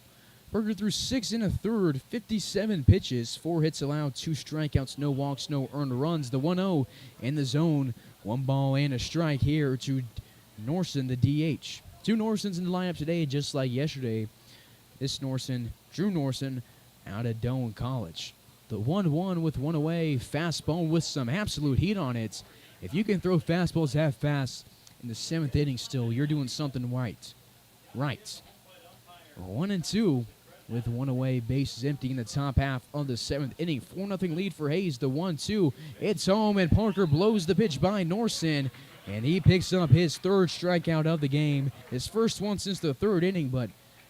Parker threw 6 1/3, 57 pitches, 4 hits allowed, 2 strikeouts, no walks, no earned runs. The 1-0 in the zone, 1 ball and a strike here to Norson, the DH. 2 Norsons in the lineup today, just like yesterday. This Norson, Drew Norson, out of Doane College. The 1-1 with 1 away, fastball with some absolute heat on it. If you can throw fastballs that fast in the 7th inning still, you're doing something right. 1-2 with 1 away, bases empty in the top half of the 7th inning. 4-0 lead for Hayes. The 1-2, it's home, and Parker blows the pitch by Norson, and he picks up his 3rd strikeout of the game. His first one since the 3rd inning, but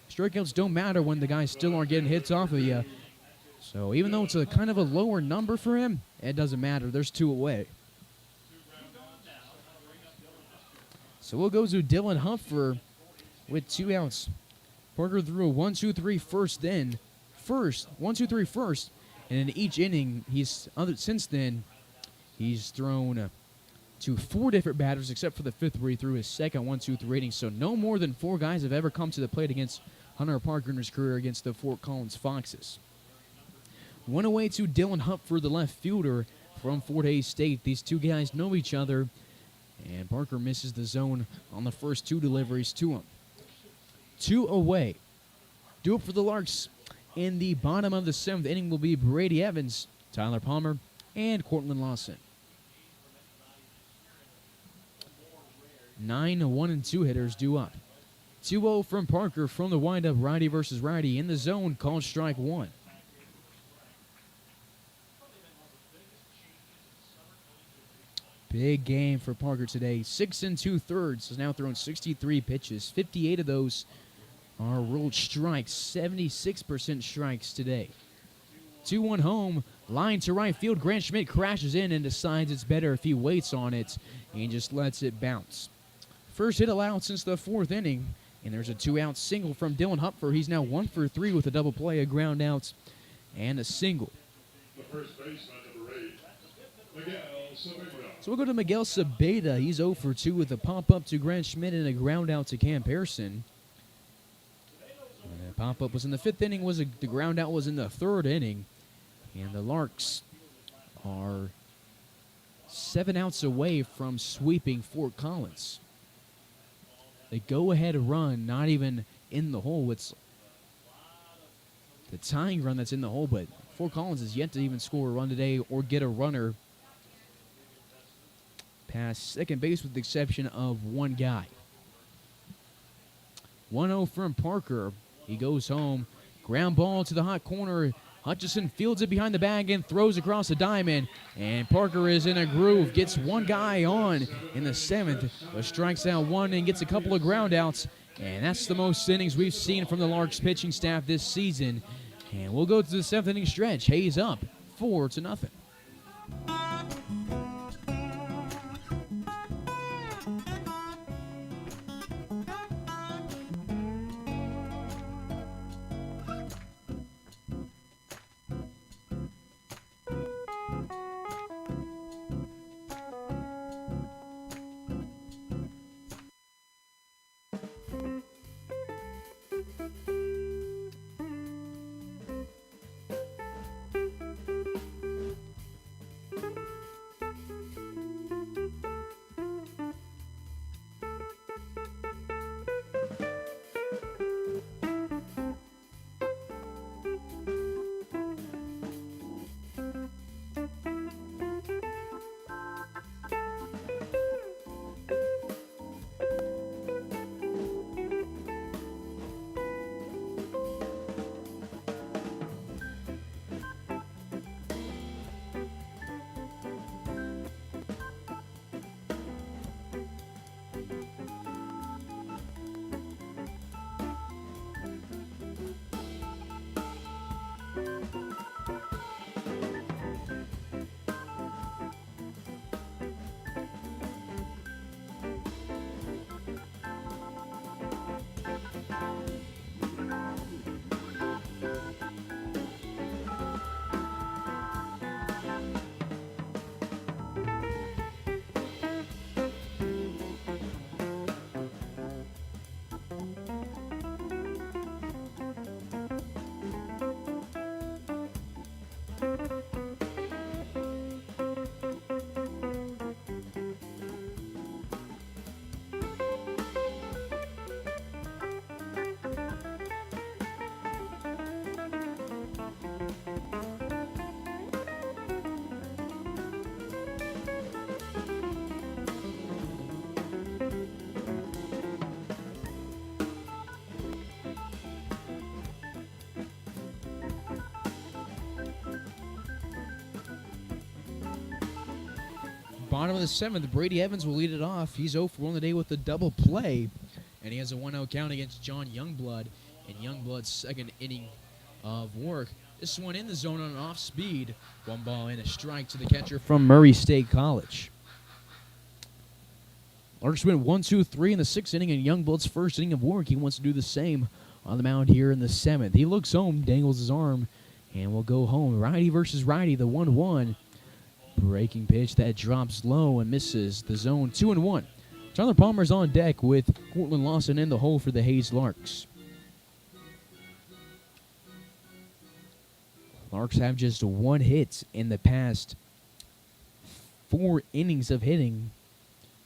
strikeouts don't matter when the guys still aren't getting hits off of you. So even though it's a kind of a lower number for him, it doesn't matter. There's 2 away. So we'll go to Dylan Hupfer with 2 outs. Parker threw a 1-2-3 first, then first, 1-2-3 first, and in each inning, since then, he's thrown to 4 different batters, except for the 5th where he threw his second 1-2-3 inning. So no more than 4 guys have ever come to the plate against Hunter Parker in his career against the Fort Collins Foxes. 1 away to Dylan Hupfer, the left fielder from Fort Hays State. These 2 guys know each other, and Parker misses the zone on the first 2 deliveries to him. 2 away. Do it for the Larks. In the bottom of the 7th inning will be Brady Evans, Tyler Palmer, and Cortland Lawson. 9 1-2 hitters due up. 2-0 from Parker from the windup, righty versus righty. In the zone, called strike 1. Big game for Parker today. 6 2/3. Has now thrown 63 pitches. 58 of those are ruled strikes. 76% strikes today. 2-1 home. Line to right field. Grant Schmidt crashes in and decides it's better if he waits on it and just lets it bounce. First hit allowed since the 4th inning. And there's a 2-out single from Dylan Hupfer. He's now 1 for 3 with a double play, a ground out, and a single. The first baseman, number 8, Miguel Sabeda. So we'll go to Miguel Sabeda. He's 0 for 2 with a pop-up to Grant Schmidt and a ground out to Cam Pearson. And the pop-up was in the 5th inning. The ground out was in the 3rd inning. And the Larks are 7 outs away from sweeping Fort Collins. The go-ahead run, not even in the hole. It's the tying run that's in the hole, but Fort Collins is yet to even score a run today or get a runner past second base with the exception of 1 guy. 1-0 from Parker. He goes home. Ground ball to the hot corner. Hutchison fields it behind the bag and throws across the diamond. And Parker is in a groove. Gets 1 guy on in the 7th, but strikes out 1 and gets a couple of ground outs. And that's the most innings we've seen from the Larks pitching staff this season. And we'll go to the 7th inning stretch. Hayes up 4-0. Bottom of the 7th, Brady Evans will lead it off. He's 0 for 1 today with a double play, and he has a 1-0 count against John Youngblood in Youngblood's second inning of work. This one in the zone on an off speed. 1 ball and a strike to the catcher from Murray State College. Larks went 1-2-3 in the 6th inning in Youngblood's first inning of work. He wants to do the same on the mound here in the 7th. He looks home, dangles his arm, and will go home. Righty versus righty, the 1-1. Breaking pitch that drops low and misses the zone. 2-1. Tyler Palmer's on deck with Cortland Lawson in the hole for the Hayes Larks. Larks have just 1 hit in the past 4 innings of hitting.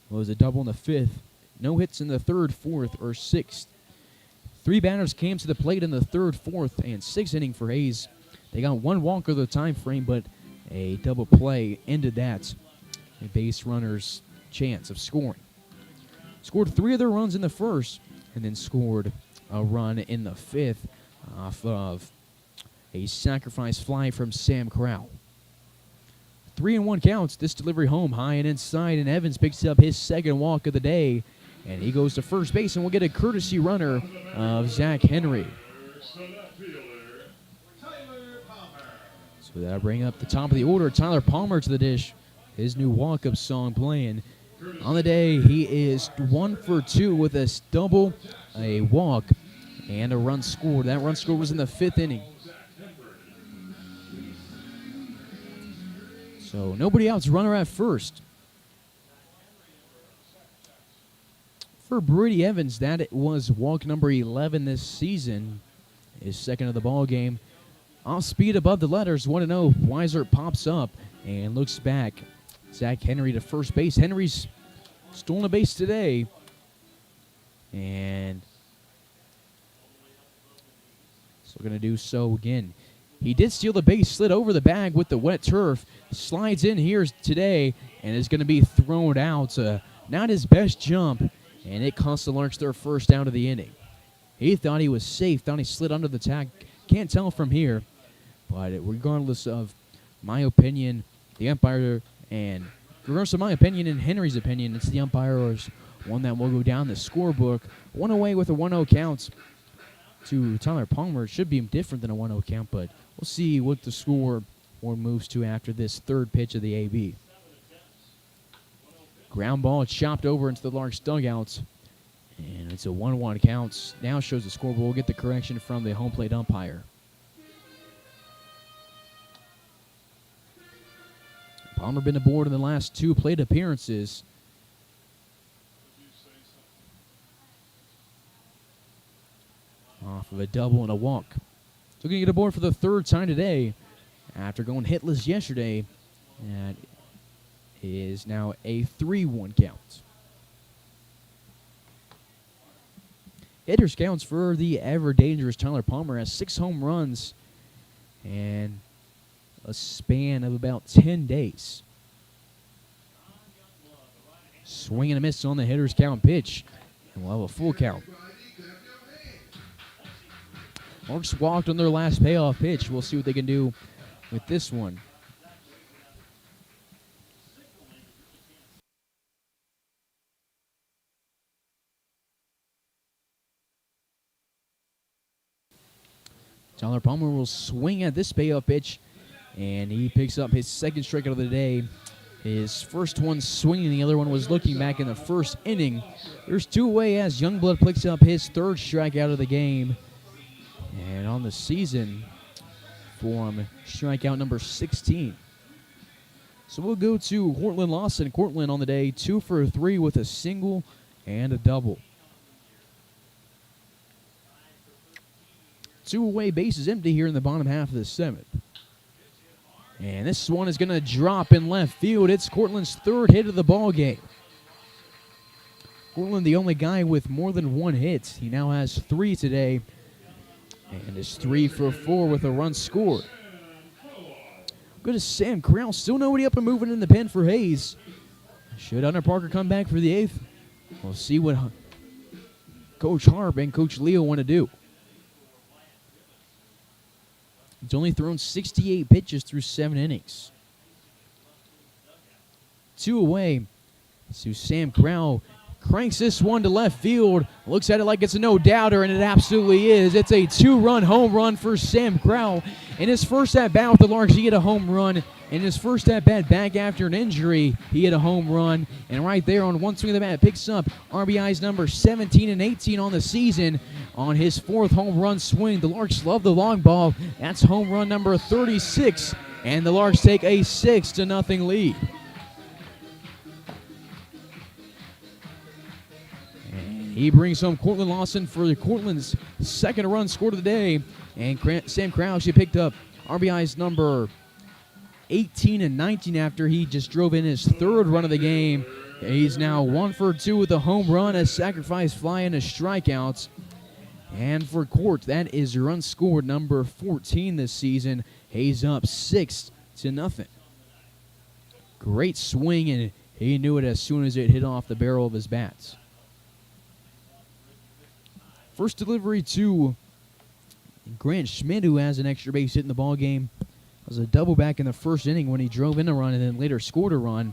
It was a double in the 5th. No hits in the 3rd, 4th, or 6th. 3 batters came to the plate in the 3rd, 4th, and 6th inning for Hayes. They got 1 walk of the time frame, but a double play ended that. A base runner's chance of scoring. Scored 3 of their runs in the 1st, and then scored a run in the 5th off of a sacrifice fly from Sam Crowl. 3-1 counts. This delivery home, high and inside, and Evans picks up his 2nd walk of the day, and he goes to first base, and we'll get a courtesy runner of Zach Henry. So that'll bring up the top of the order. Tyler Palmer to the dish. His new walk-up song playing. On the day, he is 1 for 2 with a double, a walk, and a run scored. That run scored was in the 5th inning. So nobody outs, runner at first. For Brady Evans, that was walk number 11 this season. His 2nd of the ball game. Off speed above the letters, 1-0. Weiser pops up and looks back. Zach Henry to first base. Henry's stolen a base today. And so going to do so again. He did steal the base, slid over the bag with the wet turf. Slides in here today and is going to be thrown out. Not his best jump, and it cost the Larks their 1st out of the inning. He thought he was safe, thought he slid under the tag. Can't tell from here, but regardless of my opinion, the umpire, and regardless of my opinion and Henry's opinion, it's the umpire's one that will go down the scorebook. 1 away with a 1-0 count to Tyler Palmer. It should be different than a 1-0 count, but we'll see what the score moves to after this 3rd pitch of the AB. Ground ball chopped over into the Larks dugouts. And it's a 1-1 count. Now shows the scoreboard. We'll get the correction from the home plate umpire. Palmer been aboard in the last 2 plate appearances. Off of a double and a walk. So going to get aboard for the 3rd time today after going hitless yesterday. That is now a 3-1 count. Hitters counts for the ever-dangerous Tyler Palmer has 6 home runs and a span of about 10 days. Swing and a miss on the hitter's count pitch, and we'll have a full count. Larks walked on their last payoff pitch. We'll see what they can do with this one. Tyler Palmer will swing at this payoff pitch, and he picks up his 2nd strikeout of the day. His first one swinging, the other one was looking back in the 1st inning. There's 2 away as Youngblood picks up his 3rd strikeout of the game. And on the season for him, strikeout number 16. So we'll go to Cortland Lawson. Cortland on the day, 2 for 3 with a single and a double. 2 away bases empty here in the bottom half of the 7th. And this one is going to drop in left field. It's Cortland's 3rd hit of the ball game. Cortland, the only guy with more than 1 hit. He now has 3 today. And is 3 for 4 with a run scored. Good as Sam Crowl. Still nobody up and moving in the pen for Hayes. Should Hunter Parker come back for the 8th? We'll see what Coach Harp and Coach Leo want to do. He's only thrown 68 pitches through 7 innings. 2 away. So Sam Crowl cranks this one to left field. Looks at it like it's a no-doubter, and it absolutely is. It's a 2-run home run for Sam Crowl. In his first at-bat with the Larks, he hit a home run. In his first at-bat back after an injury, he hit a home run. And right there on one swing of the bat, picks up RBIs number 17 and 18 on the season on his 4th home run swing. The Larks love the long ball. That's home run number 36, and the Larks take a 6-0 lead. And he brings home Cortland Lawson for Cortland's 2nd run scored of the day. And Sam Crowl actually picked up RBIs number 18 and 19 after he just drove in his 3rd run of the game. He's now 1 for 2 with a home run, a sacrifice fly, and a strikeout. And for Court, that is run scored number 14 this season. Hayes up 6-0. Great swing, and he knew it as soon as it hit off the barrel of his bats. First delivery to Grant Schmidt, who has an extra base hit in the ball game. It was a double back in the first inning when he drove in a run and then later scored a run.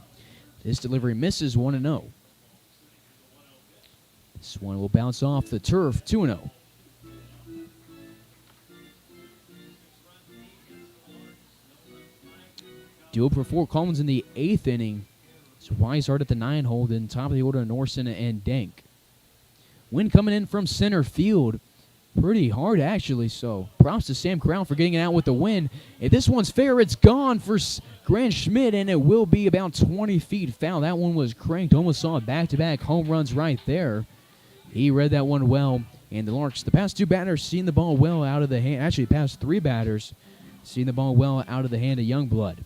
This delivery misses 1-0. This one will bounce off the turf, 2-0. Duel for Fort Collins in the 8th inning. It's Weishart at the 9 hole, then top of the order, Norson and Denk. Wind coming in from center field. Pretty hard, actually, so props to Sam Crowl for getting it out with the win. If this one's fair, it's gone for Grant Schmidt, and it will be about 20 feet foul. That one was cranked. Almost saw back-to-back home runs right there. He read that one well, and the Larks, the past 2 batters, seen the ball well out of the hand. Actually, the past 3 batters, seen the ball well out of the hand of Youngblood.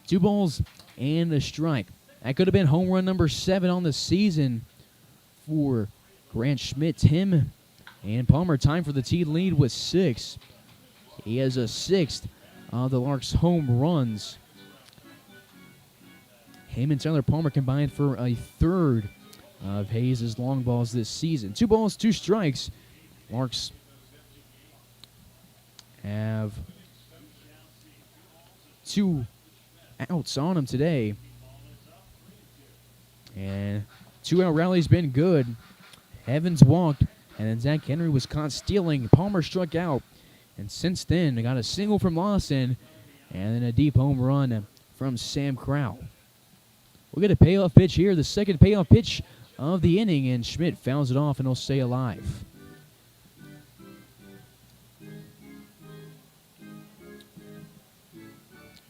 2 balls and a strike. That could have been home run number 7 on the season for Grant Schmidt. Him and Palmer time for the tee lead with 6. He has a 6th of the Larks' home runs. Him and Tyler Palmer combined for a 3rd of Hayes' long balls this season. 2 balls, 2 strikes. Larks have 2 outs on him today. And 2-out rally's been good. Evans walked, and then Zach Henry was caught stealing. Palmer struck out. And since then, they got a single from Lawson, and then a deep home run from Sam Crowl. We'll get a payoff pitch here, the 2nd payoff pitch of the inning, and Schmidt fouls it off, and he'll stay alive.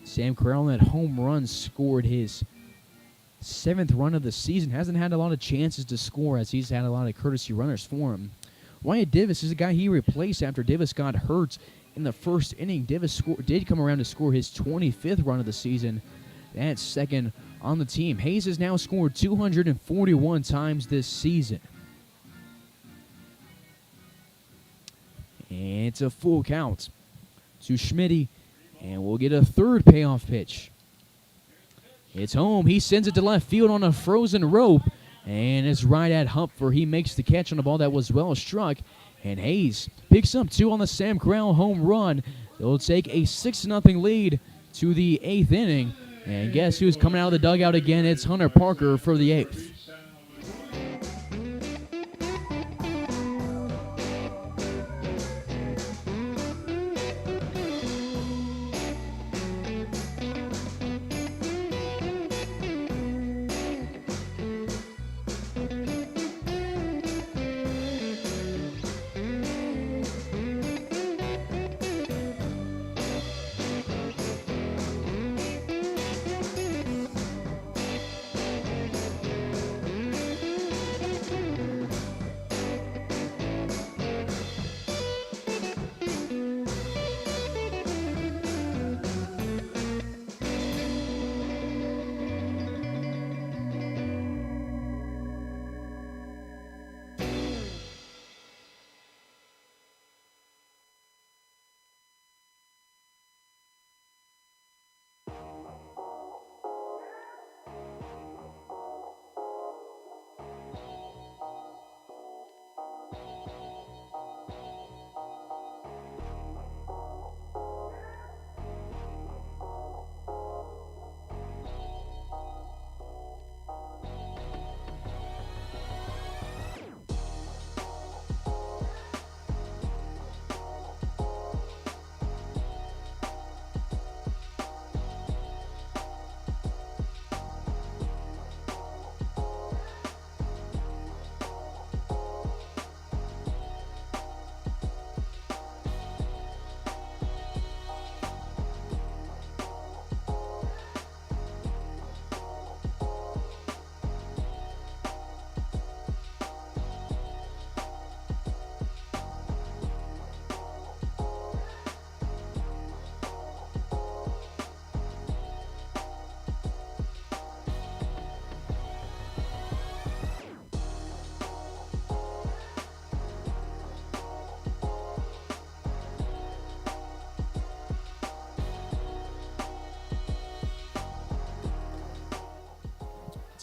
Sam Crowl, that home run, scored his 7th run of the season. Hasn't had a lot of chances to score as he's had a lot of courtesy runners for him. Wyatt Divis is a guy he replaced after Divis got hurt in the first inning. Divis did come around to score his 25th run of the season. That's 2nd on the team. Hayes has now scored 241 times this season. And it's a full count to Schmitty, and we'll get a 3rd payoff pitch. It's home. He sends it to left field on a frozen rope, and it's right at Hupfer. He makes the catch on a ball that was well struck, and Hayes picks up 2 on the Sam Crowl home run. They'll take a 6-0 lead to the 8th inning, and guess who's coming out of the dugout again? It's Hunter Parker for the 8th.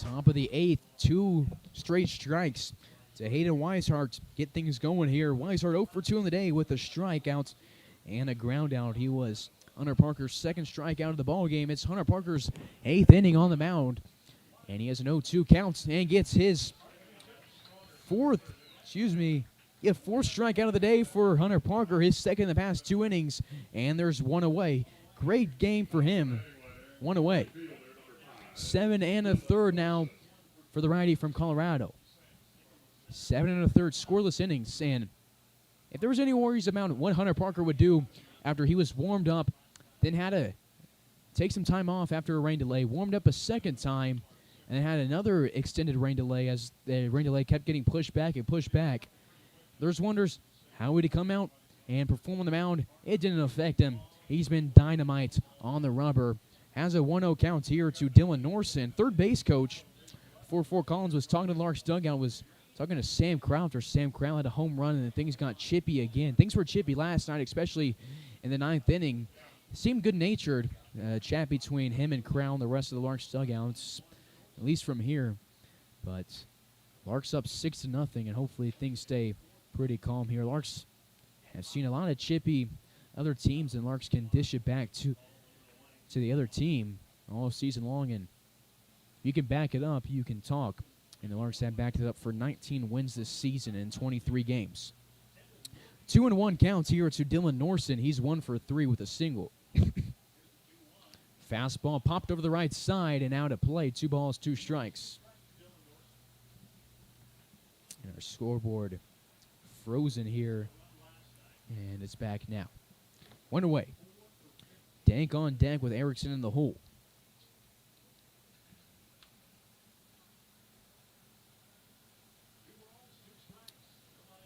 Top of the 8th, 2 straight strikes to Hayden Weishart. Get things going here. Weishart 0 for 2 on the day with a strikeout and a ground out. He was Hunter Parker's second strikeout of the ball game. It's Hunter Parker's 8th inning on the mound, and he has an 0-2 count and gets his fourth strikeout of the day for Hunter Parker, his second in the past 2 innings, and there's one away. Great game for him. One away. 7 1/3 now for the righty from Colorado. 7 1/3 scoreless innings, and if there was any worries about what Hunter Parker would do after he was warmed up, then had to take some time off after a rain delay, warmed up a second time, and then had another extended rain delay as the rain delay kept getting pushed back and pushed back. There's wonders how would he come out and perform on the mound. It didn't affect him. He's been dynamite on the rubber. Has a 1-0 count here to Dylan Norson. Third base coach for Fort Collins was talking to the Larks dugout, was talking to Sam Crowl after Sam Crowl had a home run, and then things got chippy again. Things were chippy last night, especially in the 9th inning. Seemed good-natured chat between him and Crowl and the rest of the Larks dugouts, at least from here. But Larks up 6-0, and hopefully things stay pretty calm here. Larks have seen a lot of chippy other teams, and Larks can dish it back to the other team all season long, and if you can back it up, you can talk. And the Larks have backed it up for 19 wins this season in 23 games. 2-1 counts here to Dylan Norson. He's 1 for 3 with a single. Fastball popped over the right side and out of play. 2 balls, 2 strikes. And our scoreboard frozen here, and it's back now. 1 away. Dank on deck with Erickson in the hole.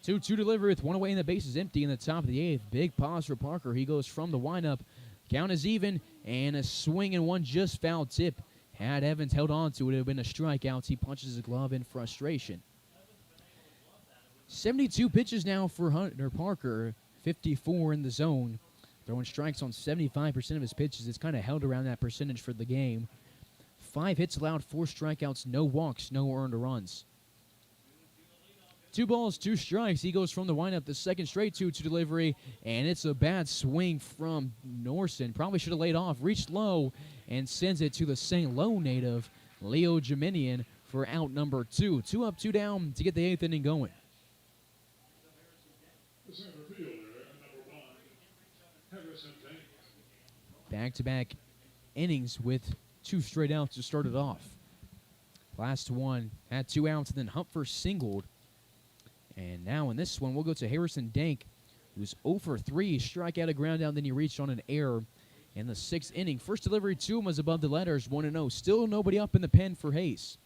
2-2 delivery with 1 away and the base is empty in the top of the 8th. Big pause for Parker. He goes from the windup. Count is even, and a swing and one just foul tip. Had Evans held on to it, it would have been a strikeout. He punches his glove in frustration. 72 pitches now for Hunter Parker, 54 in the zone. Throwing strikes on 75% of his pitches. It's kind of held around that percentage for the game. 5 hits allowed, 4 strikeouts, no walks, no earned runs. 2 balls, 2 strikes. He goes from the windup, the second straight 2-2 delivery, and it's a bad swing from Norson. Probably should have laid off, reached low, and sends it to the St. Lo native, Leo Geminian, for out number 2. 2 up, 2 down to get the 8th inning going. Back-to-back innings with 2 straight outs to start it off. Last one had 2 outs, and then Humpher singled. And now in this one, we'll go to Harrison Dank, who's 0 for 3, strikeout, a ground out, then he reached on an error in the 6th inning. First delivery to him was above the letters, 1-0. Still nobody up in the pen for Hayes.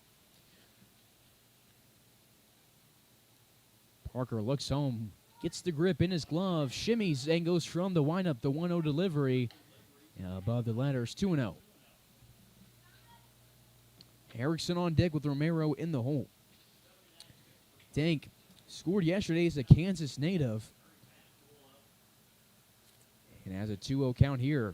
Parker looks home, gets the grip in his glove, shimmies, and goes from the windup, the 1-0 delivery. Above the letters, 2-0. Erickson on deck with Romero in the hole. Dank scored yesterday as a Kansas native. And has a 2-0 count here.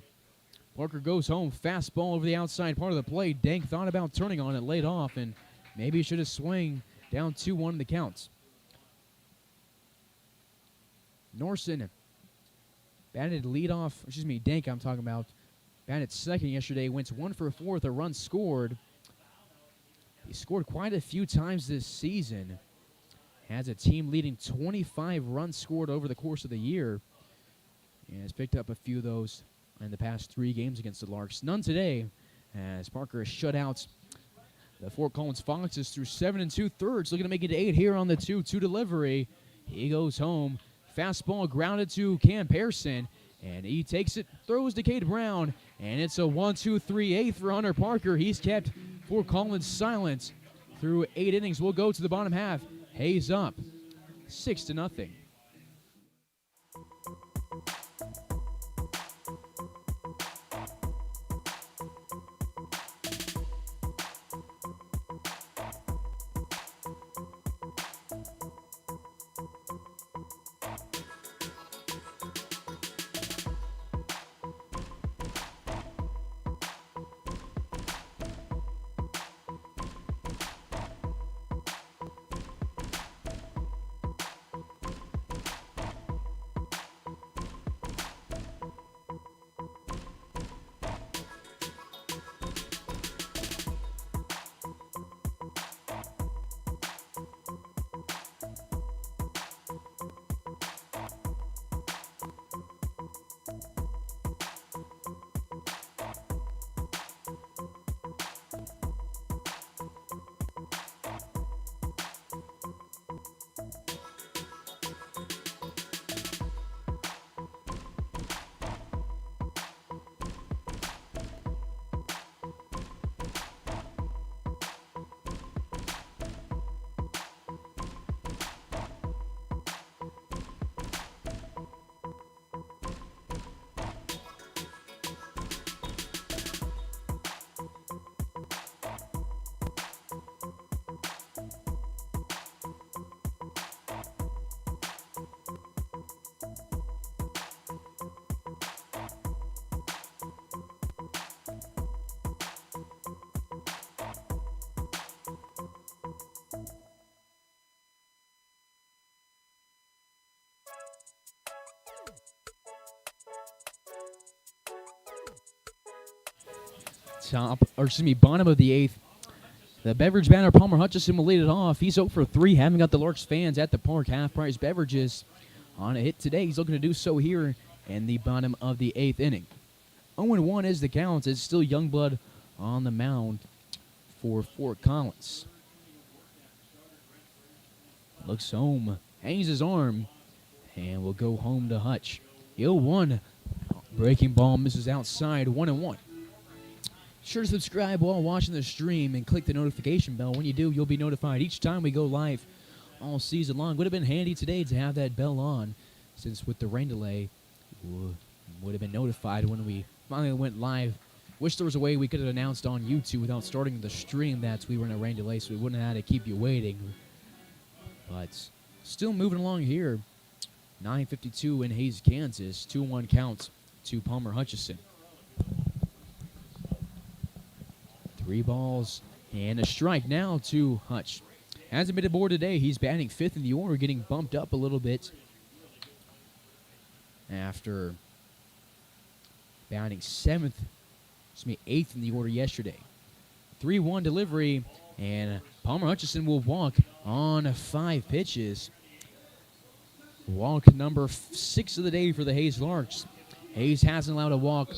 Parker goes home, fastball over the outside part of the plate. Dank thought about turning on it, laid off, and maybe he should have swung down 2-1 in the counts. Norson batted Dank I'm talking about. Batted second yesterday, went 1 for 4 with a run scored. He scored quite a few times this season. Has a team leading 25 runs scored over the course of the year. And has picked up a few of those in the past 3 games against the Larks. None today, as Parker has shut out the Fort Collins Foxes through 7 2/3. Looking to make it 8 here on the 2-2 delivery. He goes home. Fastball grounded to Cam Pearson, and he takes it, throws to Cade Brown, and it's a 1-2-3-8 for Hunter Parker. He's kept Fort Collins silent through 8 innings. We'll go to the bottom half. Hayes up 6-0. Bottom of the 8th. The beverage banner, Palmer Hutchison, will lead it off. He's 0 for 3, having got the Larks fans at the park. Half-price beverages on a hit today. He's looking to do so here in the bottom of the 8th inning. 0-1 is the count. It's still Youngblood on the mound for Fort Collins. Looks home, hangs his arm, and will go home to Hutch. 0-1. Breaking ball misses outside, 1-1. Sure to subscribe while watching the stream and click the notification bell. When you do, you'll be notified each time we go live all season long. Would have been handy today to have that bell on, since with the rain delay, would have been notified when we finally went live. Wish there was a way we could have announced on YouTube without starting the stream that we were in a rain delay, so we wouldn't have had to keep you waiting. But still moving along here. 9:52 in Hays, Kansas. 2-1 count to Palmer Hutchison. 3 balls and a strike now to Hutch. Hasn't been aboard today. He's batting 5th in the order, getting bumped up a little bit after batting 8th in the order yesterday. 3-1 delivery, and Palmer Hutchison will walk on 5 pitches. Walk number 6 of the day for the Hays Larks. Hays hasn't allowed a walk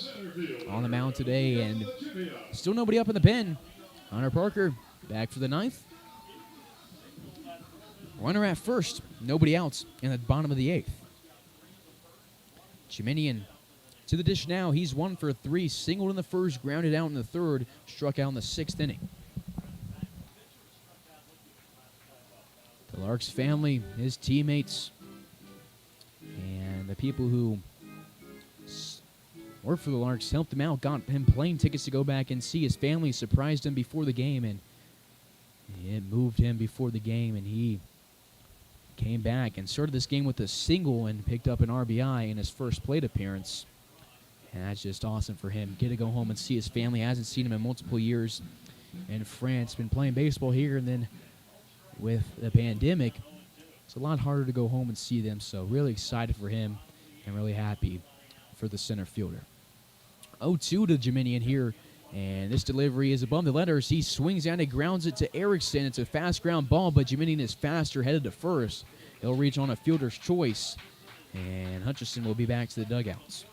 on the mound today, and still nobody up in the pen. Hunter Parker back for the 9th. Runner at first, nobody out in the bottom of the 8th. Jiminian to the dish now. He's 1 for 3, singled in the first, grounded out in the 3rd, struck out in the 6th inning. The Larks family, his teammates, and the people who worked for the Larks helped him out, got him plane tickets to go back and see his family, surprised him before the game, and it moved him before the game, and he came back and started this game with a single and picked up an RBI in his first plate appearance. And that's just awesome for him. Get to go home and see his family. Hasn't seen him in multiple years in France. Been playing baseball here, and then with the pandemic, it's a lot harder to go home and see them. So really excited for him and really happy for the center fielder. 0-2 to Jiminian here, and this delivery is above the letters. He swings out and grounds it to Erickson. It's a fast ground ball, but Jiminian is faster, headed to first. He'll reach on a fielder's choice, and Hutchison will be back to the dugouts.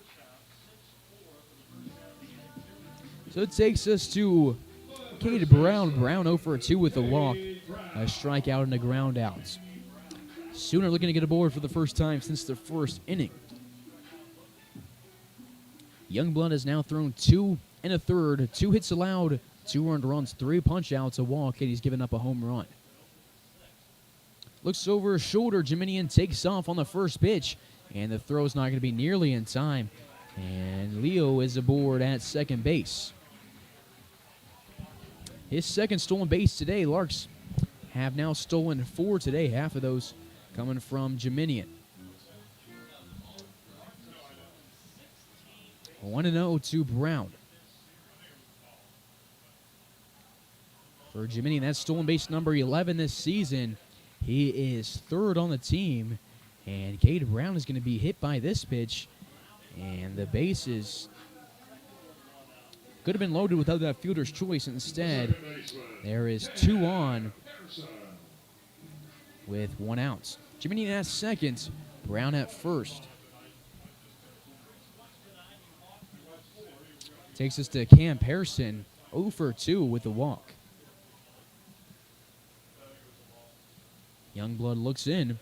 So it takes us to Cade Brown. Brown 0 for 2 with a walk, a strikeout, and a ground out. Sooner looking to get aboard for the first time since the first inning. Youngblood has now thrown 2 1/3, 2 hits allowed, 2 earned runs, 3 punch-outs, a walk, and he's given up a home run. Looks over his shoulder. Jiminian takes off on the first pitch, and the throw's not going to be nearly in time. And Leo is aboard at second base. His second stolen base today. Larks have now stolen 4 today, half of those coming from Jiminian. 1-0 to Brown. For Jiminian, that's stolen base number 11 this season. He is 3rd on the team, and Cade Brown is going to be hit by this pitch, and the bases could have been loaded without that fielder's choice. Instead, there is 2 on with 1 out. Jiminian at second, Brown at first. Takes us to Cam Pearson, 0 for 2 with a walk. Youngblood looks in,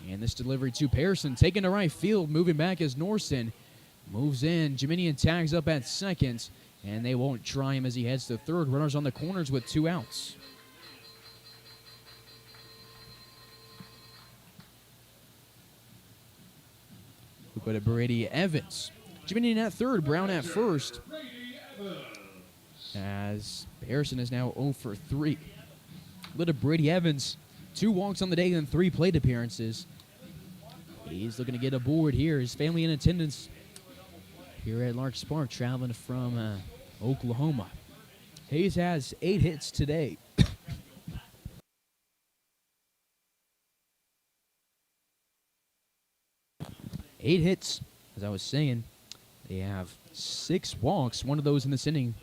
and this delivery to Pearson, taken to right field, moving back as Norson moves in. Jiminian tags up at second, and they won't try him as he heads to third. Runners on the corners with 2 outs. We go to Brady Evans. Jiminian at third, Brown at first, as Pearson is now 0 for 3. Little Brady Evans, 2 walks on the day and 3 plate appearances. He's looking to get aboard here. His family in attendance here at Larks Park, traveling from Oklahoma. Hayes has 8 hits today. 8 hits, as I was saying. They have 6 walks, one of those in this inning.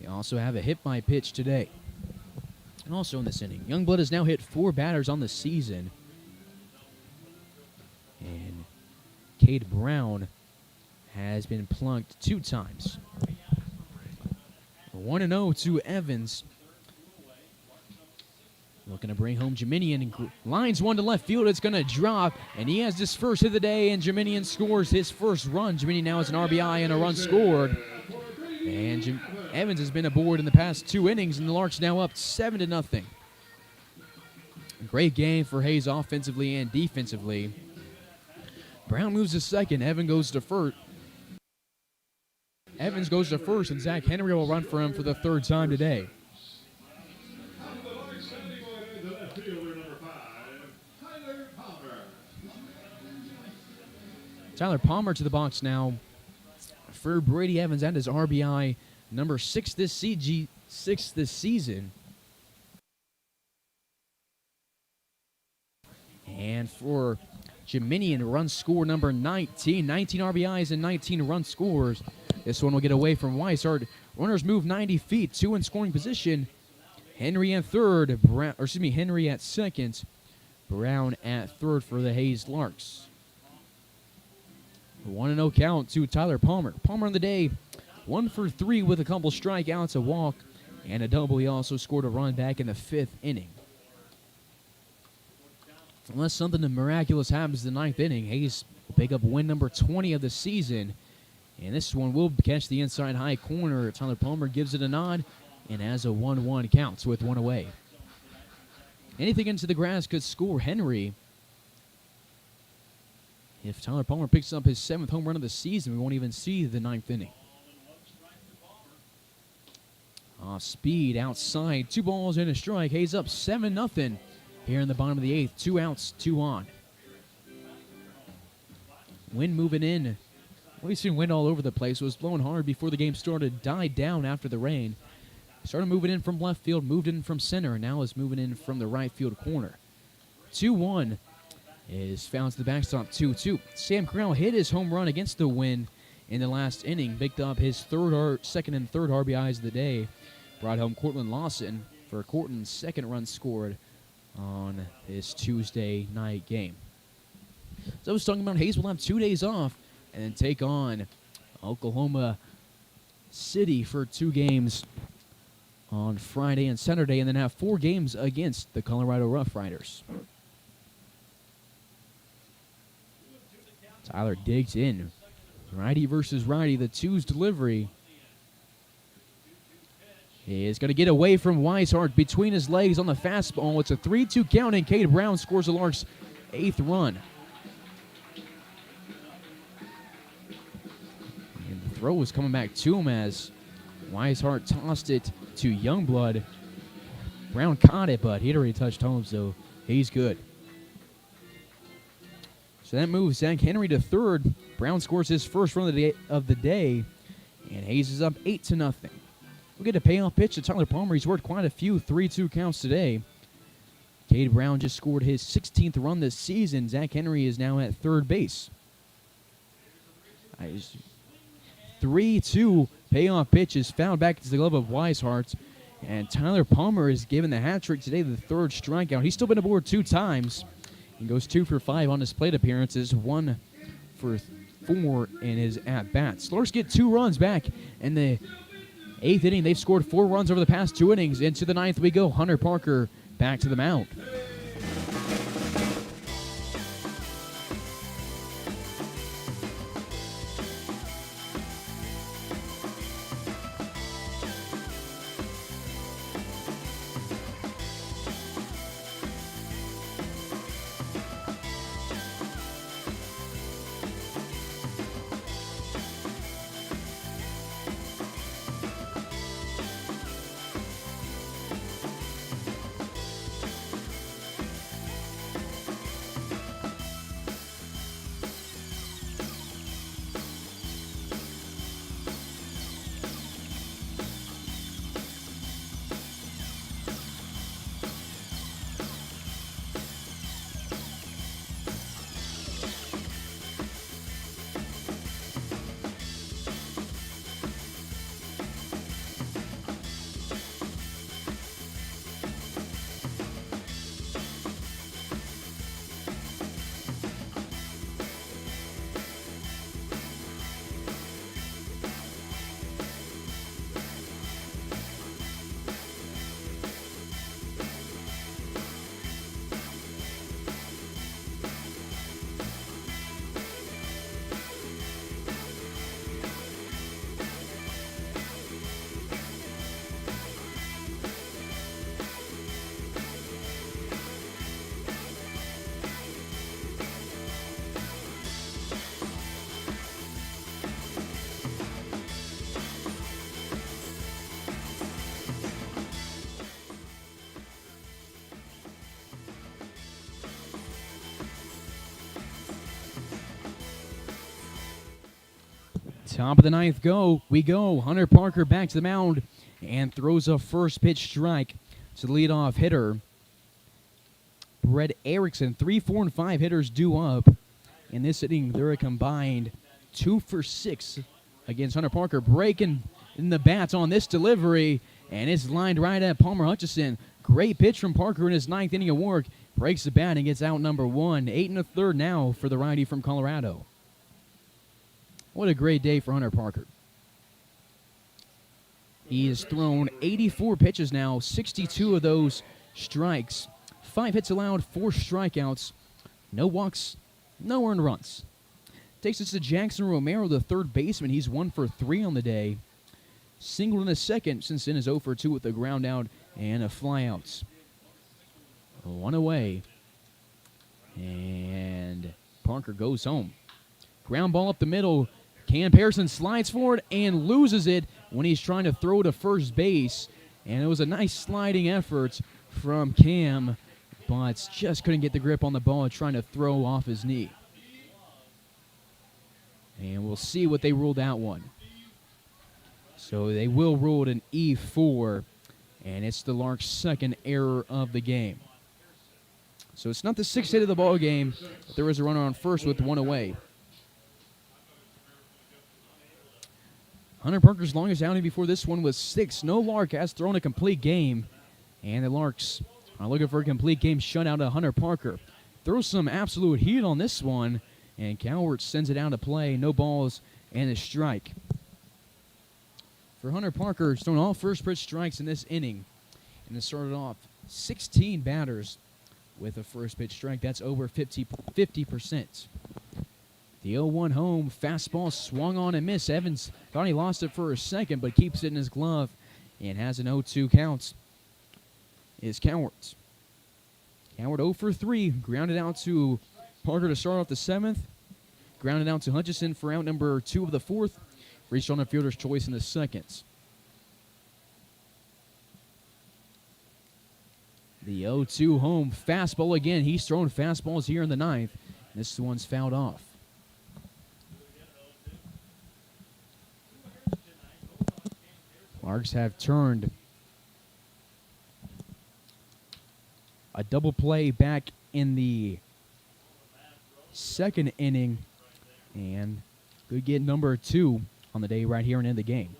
They also have a hit by pitch today. And also in this inning, Youngblood has now hit 4 batters on the season. And Cade Brown has been plunked 2 times. 1-0 to Evans. Looking to bring home Jeminian. Lines one to left field. It's going to drop, and he has his first hit of the day, and Jeminian scores his first run. Jeminian now has an RBI and a run scored. And Evans has been aboard in the past 2 innings, and the Larks now up 7-0. Great game for Hayes offensively and defensively. Brown moves to second. Evans goes to first. And Zach Henry will run for him for the 3rd time today. Tyler Palmer to the box now for Brady Evans and his RBI number 6 this season. And for Jeminian, run score number 19. 19 RBIs and 19 run scores. This one will get away from Weishart. Runners move 90 feet, 2 in scoring position. Henry at third, Henry at second. Brown at third for the Hayes Larks. 1-0 count to Tyler Palmer. Palmer on the day, 1 for 3 with a couple strikeouts, a walk, and a double. He also scored a run back in the 5th inning. Unless something miraculous happens in the 9th inning, Hayes will pick up win number 20 of the season. And this one will catch the inside high corner. Tyler Palmer gives it a nod and has a 1-1 count with 1 away. Anything into the grass could score Henry. If Tyler Palmer picks up his 7th home run of the season, we won't even see the 9th inning. Off speed, outside, 2 balls and a strike. Hayes up 7-0 here in the bottom of the 8th. 2 outs, 2 on. Wind moving in. We've seen wind all over the place. It was blowing hard before the game started, died down after the rain. Started moving in from left field, moved in from center, and now is moving in from the right field corner. 2-1 is found to the backstop, 2-2. Sam Crowl hit his home run against the Wind in the last inning, picked up his second and third RBIs of the day. Brought home Cortland Lawson for Cortland's 2nd run scored on this Tuesday night game. So I was talking about Hayes will have 2 days off and then take on Oklahoma City for 2 games on Friday and Saturday, and then have 4 games against the Colorado Rough Riders. Tyler digs in. Righty versus righty, the 2's delivery. He is going to get away from Weishart between his legs on the fastball. It's a 3-2 count, and Cade Brown scores the Larks' 8th run. And the throw was coming back to him as Weishart tossed it to Youngblood. Brown caught it, but he'd already touched home, so he's good. So that moves Zach Henry to third. Brown scores his first run of the day, and Hayes is up 8-0. We'll get a payoff pitch to Tyler Palmer. He's worked quite a few 3-2 counts today. Cade Brown just scored his 16th run this season. Zach Henry is now at third base. 3-2 payoff pitch is found back into the glove of Weishart. And Tyler Palmer is given the hat trick today, the 3rd strikeout. He's still been aboard 2 times. He goes 2 for 5 on his plate appearances, 1 for 4 in his at-bats. Larks get 2 runs back in the 8th inning. They've scored 4 runs over the past 2 innings. Into the 9th we go. Hunter Parker back to the mound. Top of the ninth we go. Hunter Parker back to the mound and throws a first pitch strike to the leadoff hitter, Brett Erickson. 3, 4, and 5 hitters due up. In this inning, they're a combined 2 for 6 against Hunter Parker. Breaking in the bats on this delivery, and it's lined right at Palmer Hutchison. Great pitch from Parker in his 9th inning of work. Breaks the bat and gets out number 1. 8 1/3 now for the righty from Colorado. What a great day for Hunter Parker. He has thrown 84 pitches now, 62 of those strikes. 5 hits allowed, 4 strikeouts, no walks, no earned runs. Takes us to Jackson Romero, the third baseman. He's 1 for 3 on the day. Singled in the second, since in is 0 for 2 with a ground out and a flyout. 1 away. And Parker goes home. Ground ball up the middle. Cam Pearson slides forward and loses it when he's trying to throw to first base. And it was a nice sliding effort from Cam, but just couldn't get the grip on the ball trying to throw off his knee. And we'll see what they ruled that one. So they will rule it an E4, and it's the Larks' second error of the game. So it's not the 6th hit of the ball game. There was a runner on first with 1 away. Hunter Parker's longest outing before this one was 6. No Lark has thrown a complete game, and the Larks are looking for a complete game shutout of Hunter Parker. Throws some absolute heat on this one, and Cowart sends it out to play. No balls and a strike. For Hunter Parker, he's thrown all first pitch strikes in this inning, and it started off 16 batters with a first pitch strike. That's over 50%. The 0-1 home fastball swung on and missed. Evans thought he lost it for a second, but keeps it in his glove and has an 0-2 count. Is Cowart. Cowart 0 for 3. Grounded out to Parker to start off the 7th. Grounded out to Hutchison for out number 2 of the 4th. Reached on a fielder's choice in the 2nd. The 0-2 home fastball again. He's thrown fastballs here in the 9th. This one's fouled off. Larks have turned a double play back in the 2nd inning, and could get number 2 on the day right here and end the game.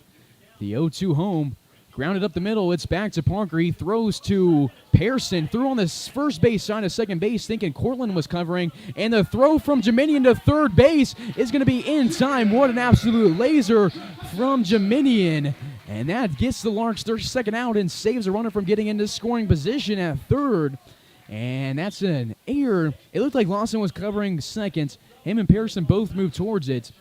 The 0-2 home, grounded up the middle. It's back to Parker. He throws to Pearson. Threw on the first base side of second base, thinking Cortland was covering. And the throw from Jaminian to third base is going to be in time. What an absolute laser from Jaminian. And that gets the Larks their 2nd out and saves a runner from getting into scoring position at 3rd. And that's an error. It looked like Lawson was covering 2nd. Him and Pearson both moved towards it.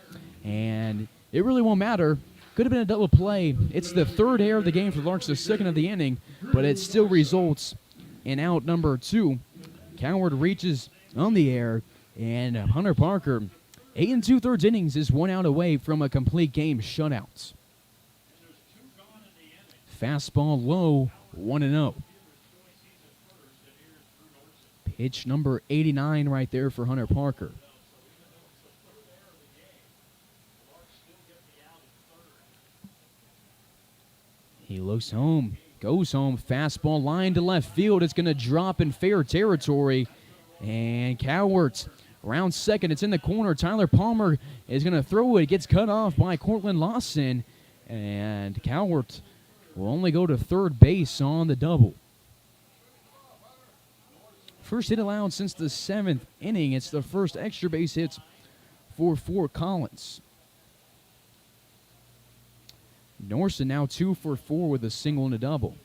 And it really won't matter. Could have been a double play. It's the 3rd error of the game for the Larks, the 2nd of the inning, but it still results in out number 2. Coward reaches on the air, and Hunter Parker, 8 2/3 innings, is 1 out away from a complete game shutout. Fastball low, 1-0. Pitch number 89 right there for Hunter Parker. He looks home, goes home, fastball line to left field. It's going to drop in fair territory. And Cowart around 2nd. It's in the corner. Tyler Palmer is going to throw it. It gets cut off by Cortland Lawson. And Cowart will only go to 3rd base on the double. First hit allowed since the 7th inning. It's the first extra base hit for Fort Collins. Norson now 2 for 4 with a single and a double.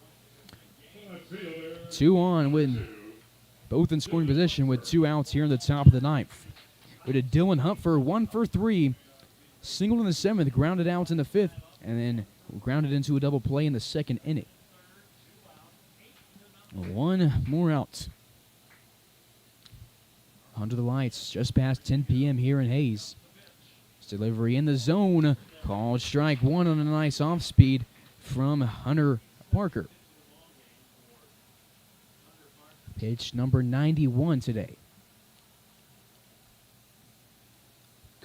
2 on with both in scoring position with 2 outs here in the top of the 9th. We had Dylan Humpher 1 for 3, singled in the 7th, grounded out in the 5th, and then grounded into a double play in the 2nd inning. 1 more out. Under the lights, just past 10 p.m. here in Hayes. Delivery in the zone. Called strike 1 on a nice off speed from Hunter Parker. Pitch number 91 today.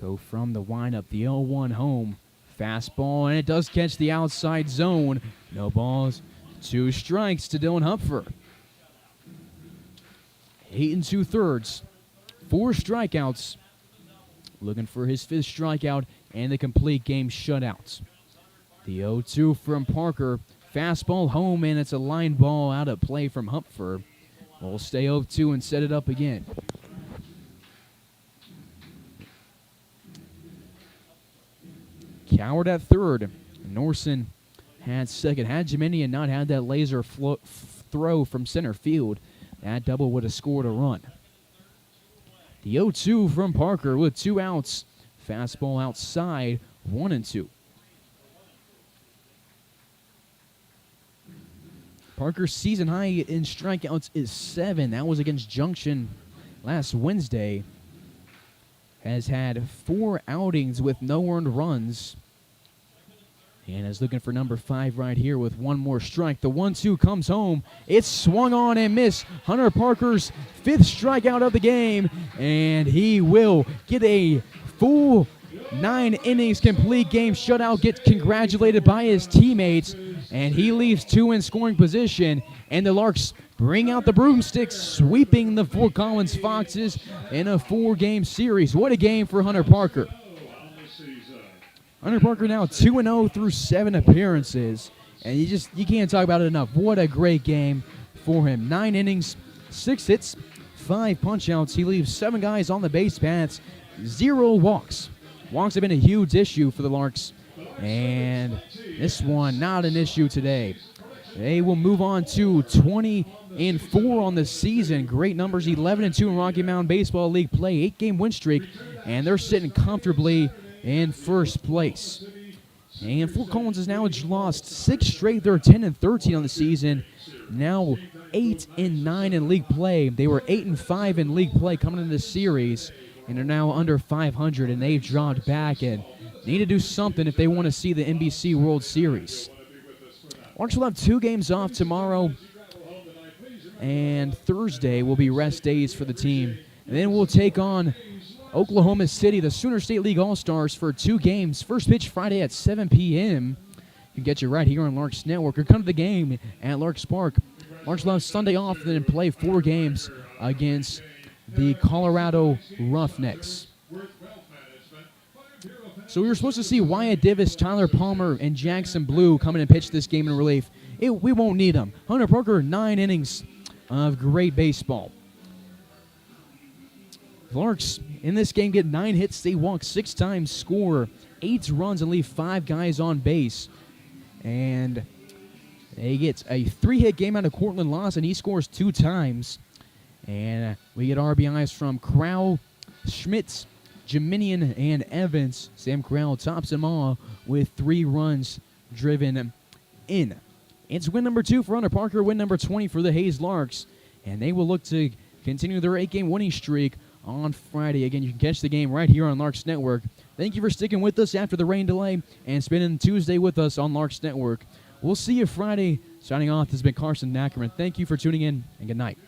Go from the windup, the 0-1 home. Fastball, and it does catch the outside zone. No balls, 2 strikes to Dylan Hupfer. 8 2/3, 4 strikeouts. Looking for his 5th strikeout and the complete game shutout. The 0-2 from Parker. Fastball home, and it's a line ball out of play from Hupfer. We'll stay 0-2 and set it up again. Coward at third. Norson had second. Had Jiminian not had that laser throw from center field, that double would have scored a run. The 0-2 from Parker with 2 outs. Fastball outside, 1-2. Parker's season high in strikeouts is 7. That was against Junction last Wednesday. Has had 4 outings with no earned runs. And is looking for number 5 right here with 1 more strike. The 1-2 comes home. It's swung on and missed. Hunter Parker's 5th strikeout of the game. And he will get a full 9 innings complete game shutout. Gets congratulated by his teammates. And he leaves 2 in scoring position. And the Larks bring out the broomsticks, sweeping the Fort Collins Foxes in a 4-game series. What a game for Hunter Parker. Hunter Parker now 2-0 through 7 appearances. And you can't talk about it enough. What a great game for him. 9 innings, 6 hits, 5 punch-outs. He leaves 7 guys on the base paths, 0 walks. Walks have been a huge issue for the Larks. And this one, not an issue today. They will move on to 20-4 on the season. Great numbers, 11-2 in Rocky Mountain Baseball League play, 8-game win streak, and they're sitting comfortably in first place. And Fort Collins has now lost 6 straight. They're 10-13 on the season. Now 8-9 in league play. They were 8-5 in league play coming into this series, and are now under 500, and they've dropped back and need to do something if they want to see the NBC World Series. Larks will have 2 games off tomorrow, and Thursday will be rest days for the team. And then we'll take on Oklahoma City, the Sooner State League All-Stars, for 2 games. First pitch Friday at 7 p.m. You can get you right here on Larks Network, or come to the game at Larks Park. Larks will have Sunday off and then play 4 games against the Colorado Roughnecks. So we were supposed to see Wyatt Divis, Tyler Palmer, and Jackson Blue come in and pitch this game in relief. We won't need them. Hunter Parker, 9 innings of great baseball. The Larks in this game get 9 hits. They walk 6 times, score 8 runs, and leave 5 guys on base. And they get a 3-hit game out of Cortland Lawson. He scores 2 times. And we get RBIs from Crowl, Schmitz, Jiminian, and Evans. Sam Crowl tops them all with 3 runs driven in. It's win number 2 for Hunter Parker, win number 20 for the Hayes Larks. And they will look to continue their 8-game winning streak on Friday. Again, you can catch the game right here on Larks Network. Thank you for sticking with us after the rain delay and spending Tuesday with us on Larks Network. We'll see you Friday. Signing off, this has been Carson Ackerman. Thank you for tuning in, and good night.